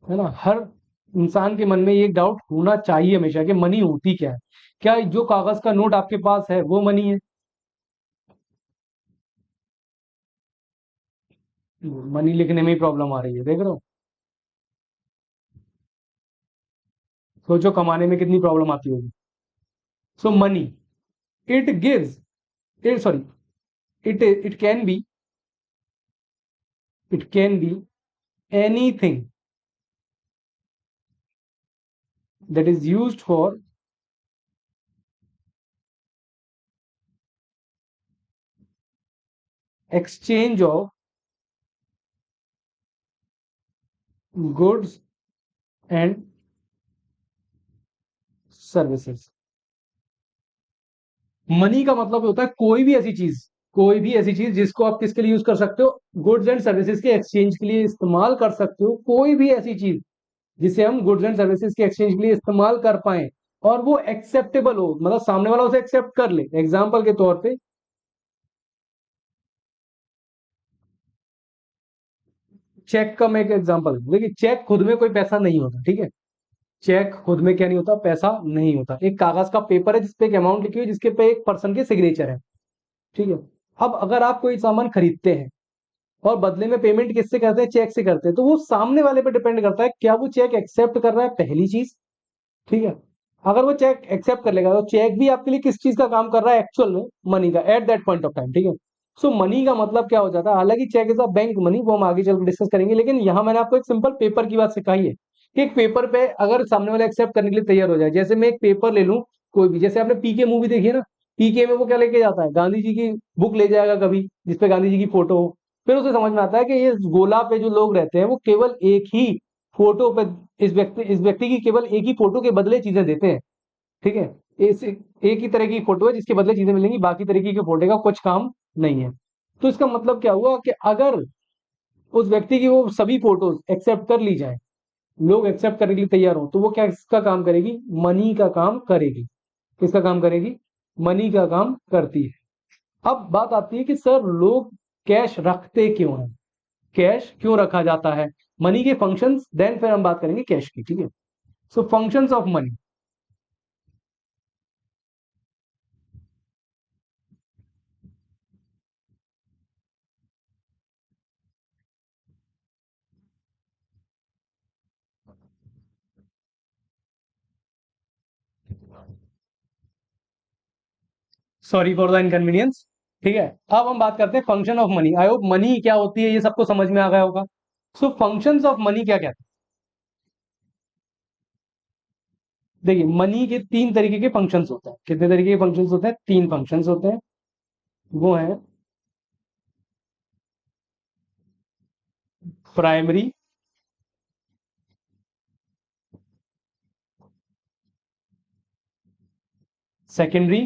A: है ना। हर इंसान के मन में ये डाउट होना चाहिए हमेशा कि मनी होती क्या है। क्या जो कागज का नोट आपके पास है वो मनी है। मनी लिखने में ही प्रॉब्लम आ रही है, देख रहे हो। सोचो कमाने में कितनी प्रॉब्लम आती होगी। So money, it gives, it sorry, it can be anything that is used for exchange of goods and services. Money का मतलब होता है कोई भी ऐसी चीज जिसको आप किसके लिए यूज कर सकते हो, गुड्स एंड सर्विसेज के एक्सचेंज के लिए इस्तेमाल कर सकते हो। कोई भी ऐसी चीज जिसे हम गुड्स एंड सर्विसेज के एक्सचेंज के लिए इस्तेमाल कर पाए, और वो एक्सेप्टेबल हो, मतलब सामने वाला उसे एक्सेप्ट कर ले। एग्जाम्पल के तौर पे, चेक का मैं एक एग्जांपल, देखिए चेक खुद में कोई पैसा नहीं होता। ठीक है। चेक खुद में क्या नहीं होता, पैसा नहीं होता। एक कागज का पेपर है जिसपे एक अमाउंट लिखी हुई है, जिसके पे एक पर्सन के सिग्नेचर है। ठीक है। अब अगर आप कोई सामान खरीदते हैं और बदले में पेमेंट किससे करते हैं, चेक से करते हैं, तो वो सामने वाले पे डिपेंड करता है क्या वो चेक एक्सेप्ट कर रहा है, पहली चीज। ठीक है। अगर वो चेक एक्सेप्ट कर लेगा तो चेक भी आपके लिए किस चीज का काम कर रहा है, एक्चुअल में मनी का, at that point of time. ठीक है। सो मनी का मतलब क्या हो जाता है, हालांकि cheque is a bank money, वो हम आगे चलकर डिस्कस करेंगे, लेकिन यहां मैंने आपको एक सिंपल पेपर की बात सिखाई है कि एक पेपर पे अगर सामने वाला एक्सेप्ट करने के लिए तैयार हो जाए, जैसे मैं एक पेपर ले लूं कोई भी, जैसे आपने पीके मूवी देखी है ना, पीके में वो क्या लेके जाता है, गांधी जी की बुक ले जाएगा कभी, जिसपे गांधी जी की फोटो हो। फिर उसे समझ में आता है कि ये गोला पे जो लोग रहते हैं वो केवल एक ही फोटो पे, इस व्यक्ति की केवल एक ही फोटो के बदले चीजें देते हैं। ठीक है। एक ही तरह की फोटो है जिसके बदले चीजें मिलेंगी, बाकी तरीके की फोटो का कुछ काम नहीं है। तो इसका मतलब क्या हुआ कि अगर उस व्यक्ति की वो सभी फोटोज एक्सेप्ट कर ली जाए, लोग एक्सेप्ट करने के लिए तैयार हो, तो वो क्या इसका काम करेगी, मनी का काम करेगी। किसका काम करेगी, मनी का काम करती है। अब बात आती है कि सर लोग कैश रखते क्यों हैं, कैश क्यों रखा जाता है, मनी के फंक्शंस, देन फिर हम बात करेंगे कैश की। ठीक है। So functions of money. Sorry for the inconvenience. ठीक है। अब हम बात करते हैं function of money. I hope money क्या होती है ये सबको समझ में आ गया होगा। सो फंक्शंस ऑफ मनी क्या कहते हैं, देखिए मनी के तीन तरीके के फंक्शंस होते हैं। कितने तरीके के फंक्शंस होते हैं, तीन फंक्शंस होते हैं। वो है प्राइमरी, सेकेंडरी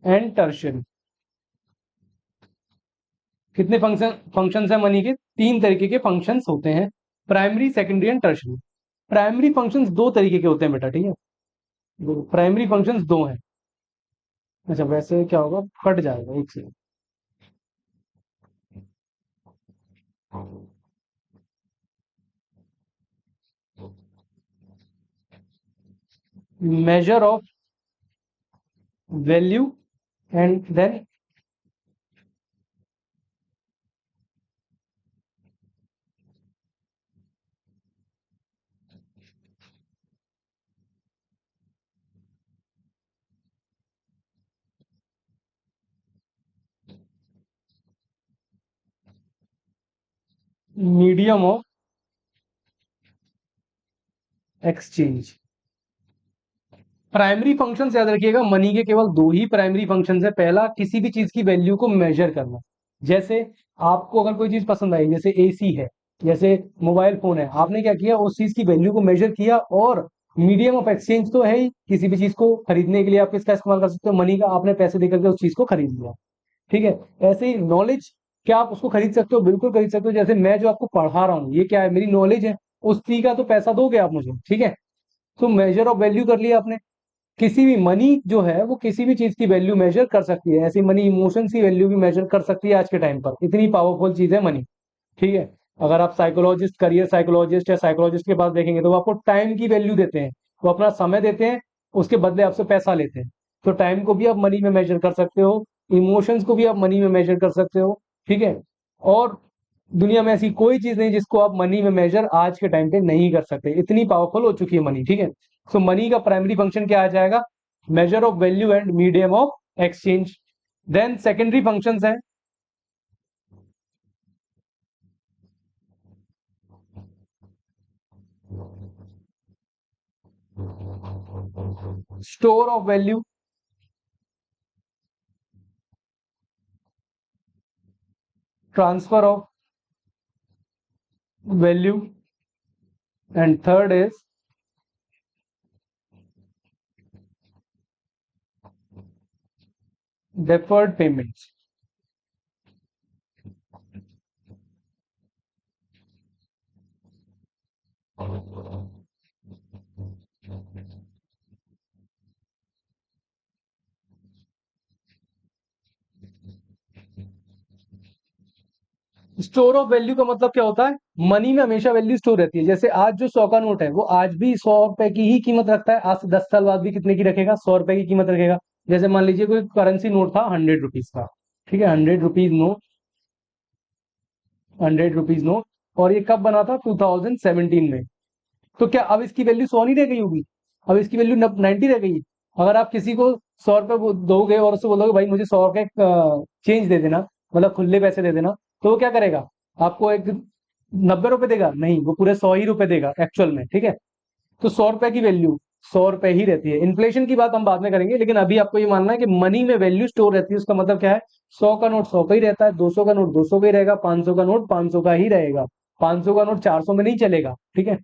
A: एंड टर्शियरी। कितने फंक्शंस है मनी के, तीन तरीके के फंक्शंस होते हैं, primary secondary and tertiary. Primary functions दो तरीके के होते हैं बेटा। ठीक है। प्राइमरी फंक्शंस दो हैं। अच्छा वैसे क्या होगा, कट जाएगा एक से। Measure of value and then medium of exchange. Primary function याद रखिएगा, मनी के केवल दो ही प्राइमरी फंक्शन है। पहला, किसी भी चीज की वैल्यू को मेजर करना। जैसे आपको अगर कोई चीज पसंद आई, जैसे एसी है, जैसे मोबाइल फोन है, आपने क्या किया, उस चीज की वैल्यू को मेजर किया। और मीडियम ऑफ एक्सचेंज तो है ही, किसी भी चीज को खरीदने के लिए आप किसका इस्तेमाल कर सकते हो, मनी का। आपने पैसे देकर के उस चीज को खरीद लिया, ठीक है। ऐसे ही नॉलेज, क्या आप उसको खरीद सकते हो? बिल्कुल खरीद सकते हो। जैसे मैं जो आपको पढ़ा रहा हूँ, ये क्या है, मेरी नॉलेज है। उस चीज का तो पैसा दोगे आप मुझे, ठीक है। तो मेजर ऑफ वैल्यू कर लिया आपने। किसी भी मनी जो है वो किसी भी चीज की वैल्यू मेजर कर सकती है। ऐसी मनी इमोशंस की वैल्यू भी मेजर कर सकती है आज के टाइम पर। इतनी पावरफुल चीज है मनी, ठीक है। अगर आप साइकोलॉजिस्ट, करियर साइकोलॉजिस्ट या साइकोलॉजिस्ट के पास देखेंगे तो वो आपको टाइम की वैल्यू देते हैं। वो अपना समय देते हैं, उसके बदले आपसे पैसा लेते हैं। तो टाइम को भी आप मनी में मेजर कर सकते हो, इमोशंस को भी आप मनी में मेजर कर सकते हो, ठीक है। और दुनिया में ऐसी कोई चीज नहीं जिसको आप मनी में मेजर आज के टाइम पे नहीं कर सकते। इतनी पावरफुल हो चुकी है मनी, ठीक है। सो मनी का प्राइमरी फंक्शन क्या आ जाएगा? Measure of value and medium of exchange. Then secondary functions है store of value, transfer of value, and third is deferred payments. Store of value का मतलब क्या होता है? मनी में हमेशा वैल्यू स्टोर रहती है। जैसे आज जो 100 का नोट है वो आज भी 100 रुपए की ही कीमत रखता है। आज से 10 साल बाद भी कितने की रखेगा? 100 रुपए की कीमत रखेगा। जैसे मान लीजिए कोई करेंसी नोट था 100 रुपीज का, ठीक है, 100 रुपीज नोट, 100 रुपीज नोट। और ये कब बना था? 2017 में। तो क्या अब इसकी वैल्यू 100 नहीं रह गई होगी? अब इसकी वैल्यू 90 रह गई। अगर आप किसी को 100 रुपए दोगे और उससे बोलोगे भाई मुझे 100 रुपए चेंज दे देना, मतलब खुले पैसे दे देना, तो वो क्या करेगा? आपको एक 90 रुपए देगा? नहीं, वो पूरे 100 ही रुपए देगा एक्चुअल में, ठीक है। तो 100 रुपए की वैल्यू 100 रुपए ही रहती है। इन्फ्लेशन की बात हम बाद में करेंगे, लेकिन अभी आपको ये मानना है कि मनी में वैल्यू स्टोर रहती है। उसका मतलब क्या है? 100 का नोट 100 का ही रहता है, 200 का नोट 200 का ही रहेगा, 500 का नोट 500 का ही रहेगा। 500 का नोट 400 में नहीं चलेगा, ठीक है।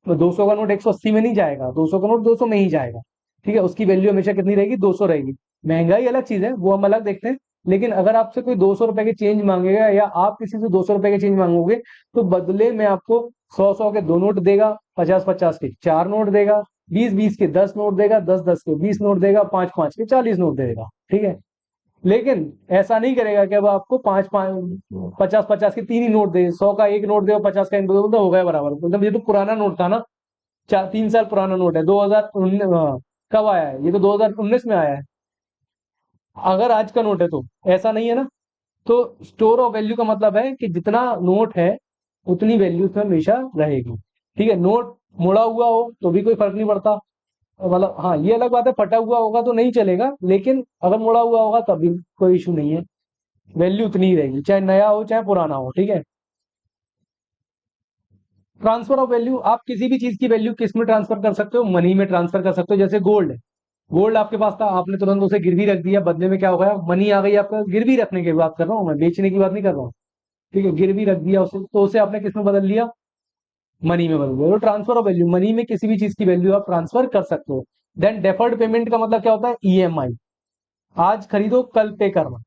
A: तो 200 का नोट 180 में नहीं जाएगा, 200 का नोट 200 में ही जाएगा, ठीक है। उसकी वैल्यू हमेशा कितनी रहेगी? 200 रहेगी। महंगाई अलग चीज है, वो हम अलग देखते हैं। लेकिन अगर आपसे कोई 200 रुपए के चेंज मांगेगा या आप किसी से 200 रुपए के चेंज मांगोगे, तो बदले में आपको 100 100 के दो नोट देगा, 50 50 के चार नोट देगा, 20 20 के 10 नोट देगा, 10 10 के 20 नोट देगा, 5 5 के 40 नोट देगा, ठीक है। लेकिन ऐसा नहीं करेगा कि अब आपको 5 5 50 50 के तीन ही नोट दे, 100 का एक नोट दे और 50 का एक नोट दे, तो हो गया बराबर। मतलब ये तो पुराना नोट था ना, 3 साल पुराना नोट है। 2019 कब आया है? ये तो 2019 में आया है। अगर आज का नोट है तो ऐसा नहीं है ना। तो स्टोर ऑफ वैल्यू का मतलब है कि जितना नोट है उतनी वैल्यू उसमें हमेशा रहेगी, ठीक है। नोट मुड़ा हुआ हो तो भी कोई फर्क नहीं पड़ता, मतलब हाँ ये अलग बात है, फटा हुआ होगा तो नहीं चलेगा, लेकिन अगर मुड़ा हुआ होगा तभी कोई इशू नहीं है, वैल्यू उतनी ही रहेगी, चाहे नया हो चाहे पुराना हो, ठीक है। ट्रांसफर ऑफ वैल्यू, आप किसी भी चीज की वैल्यू किस में ट्रांसफर कर सकते हो? मनी में ट्रांसफर कर सकते हो। जैसे गोल्ड है, गोल्ड आपके पास था, आपने तुरंत उसे गिरवी रख दिया, बदले में क्या हो गया? मनी आ गई आपका। गिरवी रखने की बात कर रहा हूँ मैं, बेचने की बात नहीं कर रहा हूँ, ठीक है। गिरवी रख दिया उसे, तो उसे आपने किस में बदल लिया? मनी में बदल दिया। तो ट्रांसफर ऑफ वैल्यू, मनी में किसी भी चीज की वैल्यू आप ट्रांसफर कर सकते हो। देन डेफर्ड पेमेंट का मतलब क्या होता है? ईएमआई। आज खरीदो कल पे करना,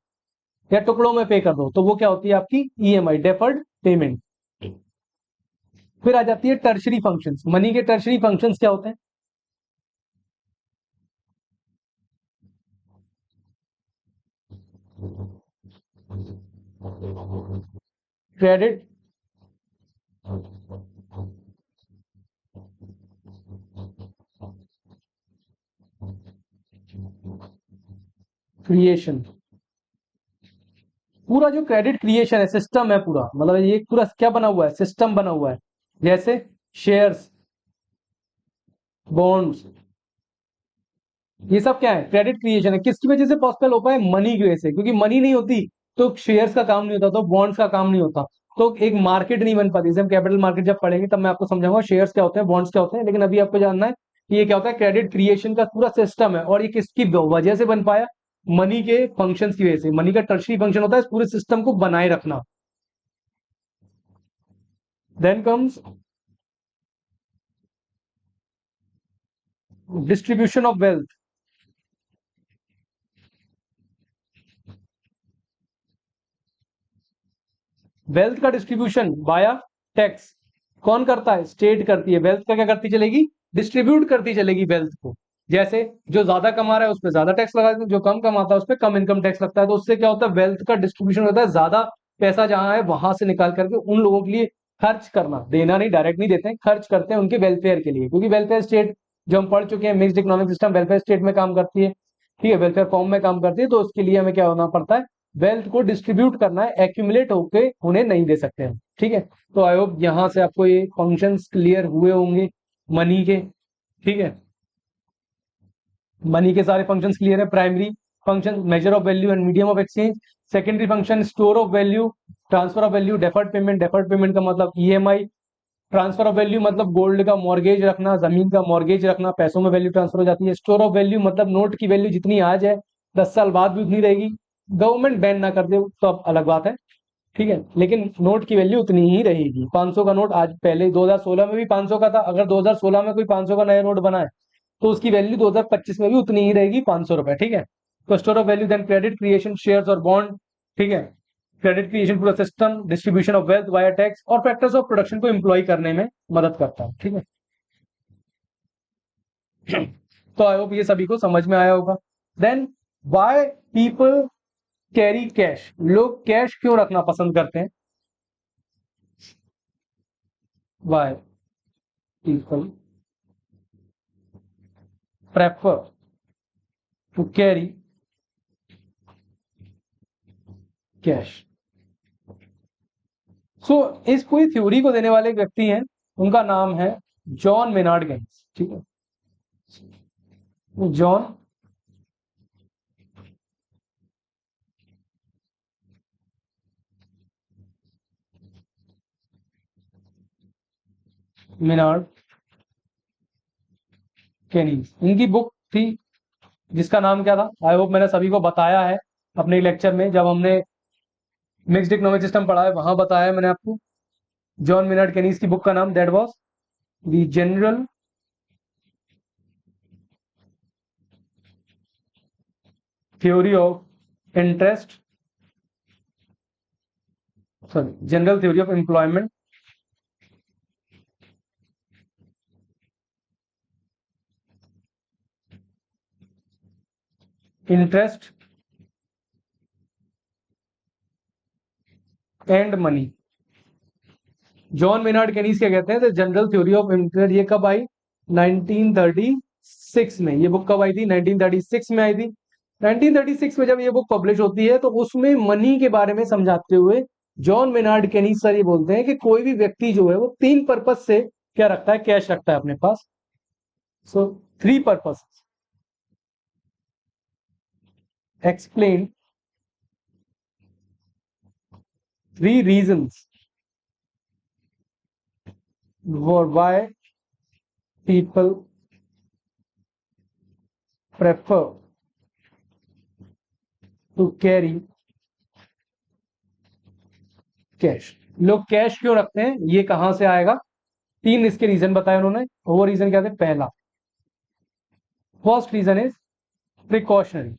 A: या टुकड़ों में पे कर दो, तो वो क्या होती है? आपकी ईएमआई, डेफर्ड पेमेंट। फिर आ जाती है टर्शरी फंक्शंस। मनी के टर्शरी फंक्शंस क्या होते हैं? क्रेडिट, क्रिएशन, पूरा जो क्रेडिट क्रिएशन है सिस्टम है पूरा, मतलब ये पूरा क्या बना हुआ है, सिस्टम बना हुआ है। जैसे शेयर्स, बॉन्ड्स, ये सब क्या है, क्रेडिट क्रिएशन है। किसकी वजह से पॉसिबल हो पाए, मनी की वजह से, क्योंकि मनी नहीं होती तो शेयर्स का काम नहीं होता, तो बॉन्ड्स का काम नहीं होता, तो एक मार्केट नहीं बन पाती। जैसे हम कैपिटल मार्केट जब पढ़ेंगे तब मैं आपको समझाऊंगा शेयर्स क्या होते हैं, बॉन्ड्स क्या होते हैं, लेकिन अभी आपको जानना है कि ये क्या होता है, क्रेडिट क्रिएशन का पूरा सिस्टम है। और ये किसकी वजह से बन पाया, मनी के फंक्शंस की वजह से। मनी का टर्शरी फंक्शन होता है इस पूरे सिस्टम को बनाए रखना। Then comes distribution of wealth. Wealth का डिस्ट्रीब्यूशन बाया टैक्स, कौन करता है, स्टेट करती है। वेल्थ का क्या करती चलेगी, डिस्ट्रीब्यूट करती चलेगी वेल्थ को। जैसे जो ज्यादा कमा रहा है उस पर ज्यादा टैक्स लगा देते हैं, जो कम कमाता है उस पर कम इनकम टैक्स लगता है। तो उससे क्या होता है, वेल्थ का डिस्ट्रीब्यूशन होता है, ज्यादा पैसा जहां है वहां से निकाल करके उन लोगों के लिए खर्च करना, देना नहीं, डायरेक्ट नहीं देते हैं, खर्च करते हैं उनके वेलफेयर के लिए। क्योंकि वेलफेयर स्टेट जो हम पढ़ चुके हैं, mixed economic system welfare state में काम करती है, ठीक है, वेलफेयर फॉर्म में काम करती है। तो उसके लिए हमें क्या होना पड़ता है, वेल्थ को डिस्ट्रीब्यूट करना है, एक्यूमुलेट होके उन्हें नहीं दे सकते हम, ठीक है। तो आई होप यहां से आपको ये फंक्शंस क्लियर हुए होंगे मनी के, ठीक है। मनी के सारे फंक्शंस क्लियर है। Primary function major of value and medium of exchange. Secondary function store of value, transfer of value, deferred payment, deferred payment का मतलब ईएमआई। ट्रांसफर ऑफ वैल्यू मतलब गोल्ड का मॉर्गेज रखना, जमीन का मॉर्गेज रखना, पैसों में वैल्यू ट्रांसफर हो जाती है। स्टोर ऑफ वैल्यू मतलब नोट की वैल्यू जितनी आज है 10 साल बाद भी उतनी रहेगी, गवर्नमेंट बैन ना कर दे तो अब अलग बात है, ठीक है, लेकिन नोट की वैल्यू उतनी ही रहेगी। 500 का नोट आज, पहले 2016 में भी 500 का था, अगर 2016 में कोई 500 का नया नोट बना है तो उसकी वैल्यू 2025 में भी उतनी ही रहेगी, 500 रुपए, ठीक है। तो store of value, then credit creation, shares और बॉन्ड, ठीक है। क्रेडिट क्रिएशन पूरा system, distribution of wealth via tax, और फैक्टर्स ऑफ प्रोडक्शन को एम्प्लॉय करने में मदद करता है, ठीक है। तो आई होप ये सभी को समझ में आया होगा। Then why people carry cash, लोग कैश क्यों रखना पसंद करते हैं, why people prefer to carry cash. So इस पूरी थ्योरी को देने वाले एक व्यक्ति हैं, उनका नाम है जॉन मेनार्ड गेन्स, ठीक है। जॉन मेनार्ड केनीज, इनकी बुक थी जिसका नाम क्या था, आई होप मैंने सभी को बताया है अपने लेक्चर में, जब हमने मिक्स्ड इकोनॉमिक सिस्टम पढ़ा है वहां बताया है मैंने आपको। जॉन मेनार्ड केनीज की बुक का नाम that was the general theory of interest, sorry, general theory of employment, interest and money. John Maynard Kaynes क्या कहते हैं, the general theory of interest. ये कब आई, 1936 में। ये बुक कब आई थी, 1936 में आई थी। 1936 में जब ये बुक पब्लिश होती है तो उसमें मनी के बारे में समझाते हुए जॉन मेनार्ड केनीज सर ये बोलते हैं कि कोई भी व्यक्ति जो है वो 3 पर्पज से क्या रखता है, कैश रखता है अपने पास। सो 3 purpose explain 3 reasons for why people prefer to carry cash. लोग कैश क्यों रखते हैं, ये कहां से आएगा, 3 इसके रीजन बताए उन्होंने। वो रीजन क्या थे, पहला, first reason is precautionary.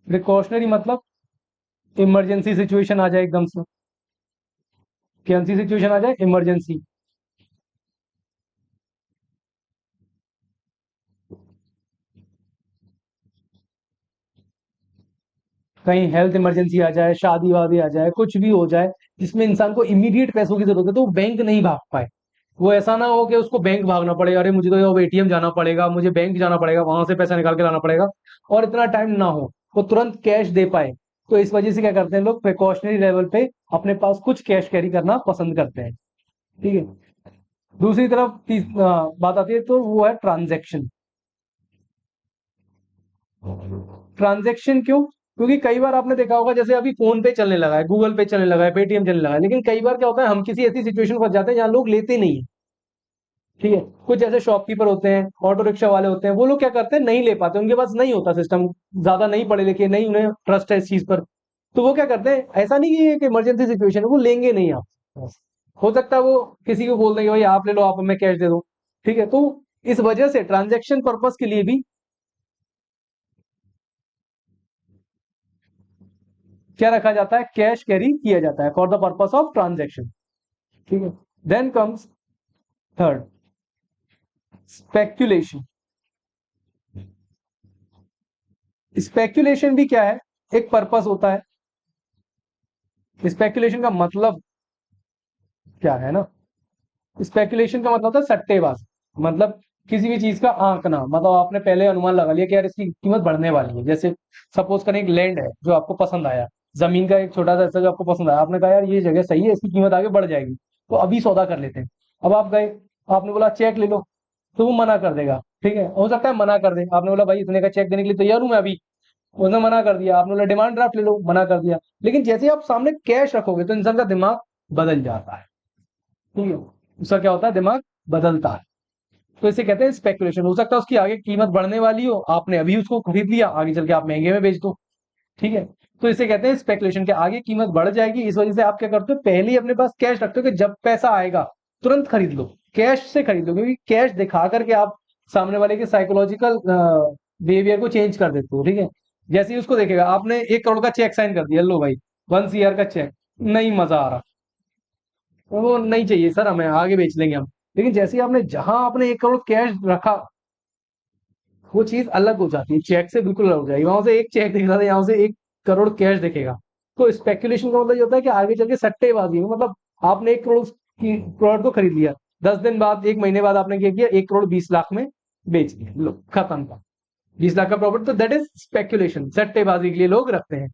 A: Precautionary मतलब इमरजेंसी सिचुएशन आ जाए एकदम से, कौन सी सिचुएशन आ जाए, इमरजेंसी। कहीं हेल्थ इमरजेंसी आ जाए, शादी वादी आ जाए, कुछ भी हो जाए जिसमें इंसान को इमीडिएट पैसों की जरूरत है, तो वो बैंक नहीं भाग पाए, वो ऐसा ना हो कि उसको बैंक भागना पड़े, अरे मुझे तो अब एटीएम जाना पड़ेगा, मुझे बैंक जाना पड़ेगा, वहां से पैसा निकाल के लाना पड़ेगा, और इतना टाइम ना हो, वो तुरंत कैश दे पाए। तो इस वजह से क्या करते हैं लोग, प्रिकॉशनरी लेवल पे अपने पास कुछ कैश कैरी करना पसंद करते हैं। ठीक है। दूसरी तरफ बात आती है तो वो है ट्रांजैक्शन। ट्रांजैक्शन क्यों? क्योंकि कई बार आपने देखा होगा, जैसे अभी फोन पे चलने लगा है, गूगल पे चलने लगा है, पेटीएम चलने लगा है, लेकिन कई बार क्या होता है, हम किसी ऐसी सिचुएशन में फंस जाते हैं जहां लोग लेते नहीं है। ठीक है। कुछ ऐसे शॉपकीपर होते हैं, ऑटो रिक्शा वाले होते हैं, वो लोग क्या करते हैं, नहीं ले पाते, उनके पास नहीं होता सिस्टम, ज्यादा नहीं पढ़े लिखे, नहीं उन्हें ट्रस्ट है इस चीज पर। तो वो क्या करते हैं, ऐसा नहीं कि एक इमरजेंसी सिचुएशन है, वो लेंगे नहीं आप। हो सकता है वो किसी को बोल देंगे भाई आप ले लो, आप हमें कैश दे दो। ठीक है। तो इस वजह से ट्रांजैक्शन पर्पस के लिए भी क्या रखा जाता है, कैश कैरी किया जाता है for the purpose of transaction. ठीक है। Then comes third, speculation. Speculation भी क्या है, एक पर्पस होता है। स्पेक्यूलेशन का मतलब क्या है ना, स्पेकुलेशन का मतलब होता है सट्टेबाज। मतलब किसी भी चीज का आंकना, मतलब आपने पहले अनुमान लगा लिया कि यार इसकी कीमत बढ़ने वाली है। जैसे सपोज करें एक लैंड है जो आपको पसंद आया, जमीन का एक छोटा सा हिस्सा जो आपको पसंद आया, आपने कहा यार ये जगह सही है, इसकी कीमत आगे बढ़ जाएगी, तो अभी सौदा कर लेते हैं। अब आप गए, आपने बोला चेक ले लो, तो वो मना कर देगा। ठीक है। हो सकता है मना कर दे, आपने बोला भाई इतने का चेक देने के लिए तैयार हूं मैं अभी, उसने मना कर दिया। आपने बोला डिमांड ड्राफ्ट ले लो, मना कर दिया। लेकिन जैसे ही आप सामने कैश रखोगे तो इंसान का दिमाग बदल जाता है। ठीक है। उसका क्या होता है, दिमाग बदलता है। तो इसे कहते हैं स्पेकुलेशन। हो सकता है उसकी आगे कीमत बढ़ने वाली हो, आपने अभी उसको खरीद लिया, आगे चल के आप महंगे में बेच दो। ठीक है। तो इसे कहते हैं स्पेकुलेशन के आगे कीमत बढ़ जाएगी, इस वजह से आप क्या करते हो, पहले ही अपने पास कैश रखते हो कि जब पैसा आएगा तुरंत खरीद लो, कैश से खरीद लो, क्योंकि कैश दिखा करके आप सामने वाले के साइकोलॉजिकल बिहेवियर को चेंज कर देते हो। ठीक है। जैसे ही उसको देखेगा, आपने 1 करोड़ का चेक साइन कर दिया, लो भाई 1 CR का चेक, नहीं मजा आ रहा, वो नहीं चाहिए सर हमें, आगे बेच लेंगे हम। लेकिन जैसे ही आपने, जहां आपने 1 करोड़ कैश रखा, वो चीज अलग हो जाती है, चेक से बिल्कुल अलग हो जाएगी। वहां से एक चेक दिख रहा था, यहाँ से 1 करोड़ कैश दिखेगा। तो स्पेकुलेशन का मतलब ये होता है कि आगे चल के सट्टेबाजी में, मतलब आपने 1 करोड़ की प्रोडक्ट को खरीद लिया, 10 दिन बाद, 1 महीने बाद आपने क्या किया, 1 करोड़ 20 लाख में बेच दिया, लो खत्म का 20 लाख का प्रॉफिट। तो दैट इज स्पेकुलेशन, सट्टेबाजी के लिए लोग रखते हैं।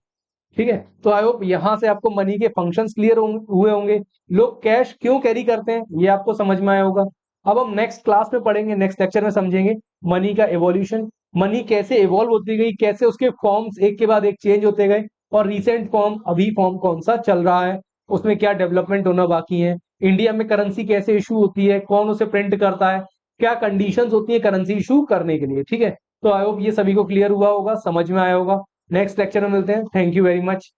A: ठीक है। तो आई होप यहां से आपको मनी के फंक्शंस क्लियर हुए होंगे, लोग कैश क्यों कैरी करते हैं ये आपको समझ में आया होगा। अब हम नेक्स्ट क्लास में पढ़ेंगे, नेक्स्ट लेक्चर में समझेंगे मनी का एवोल्यूशन, मनी कैसे इवॉल्व होती गई, कैसे उसके फॉर्म्स एक के बाद एक चेंज होते गए, और रिसेंट फॉर्म, अभी फॉर्म कौन सा चल रहा है, उसमें क्या डेवलपमेंट होना बाकी है, इंडिया में करेंसी कैसे इशू होती है, कौन उसे प्रिंट करता है, क्या कंडीशंस होती है करेंसी इशू करने के लिए। ठीक है। तो आई होप ये सभी को क्लियर हुआ होगा, समझ में आया होगा। नेक्स्ट लेक्चर में मिलते हैं। Thank you very much.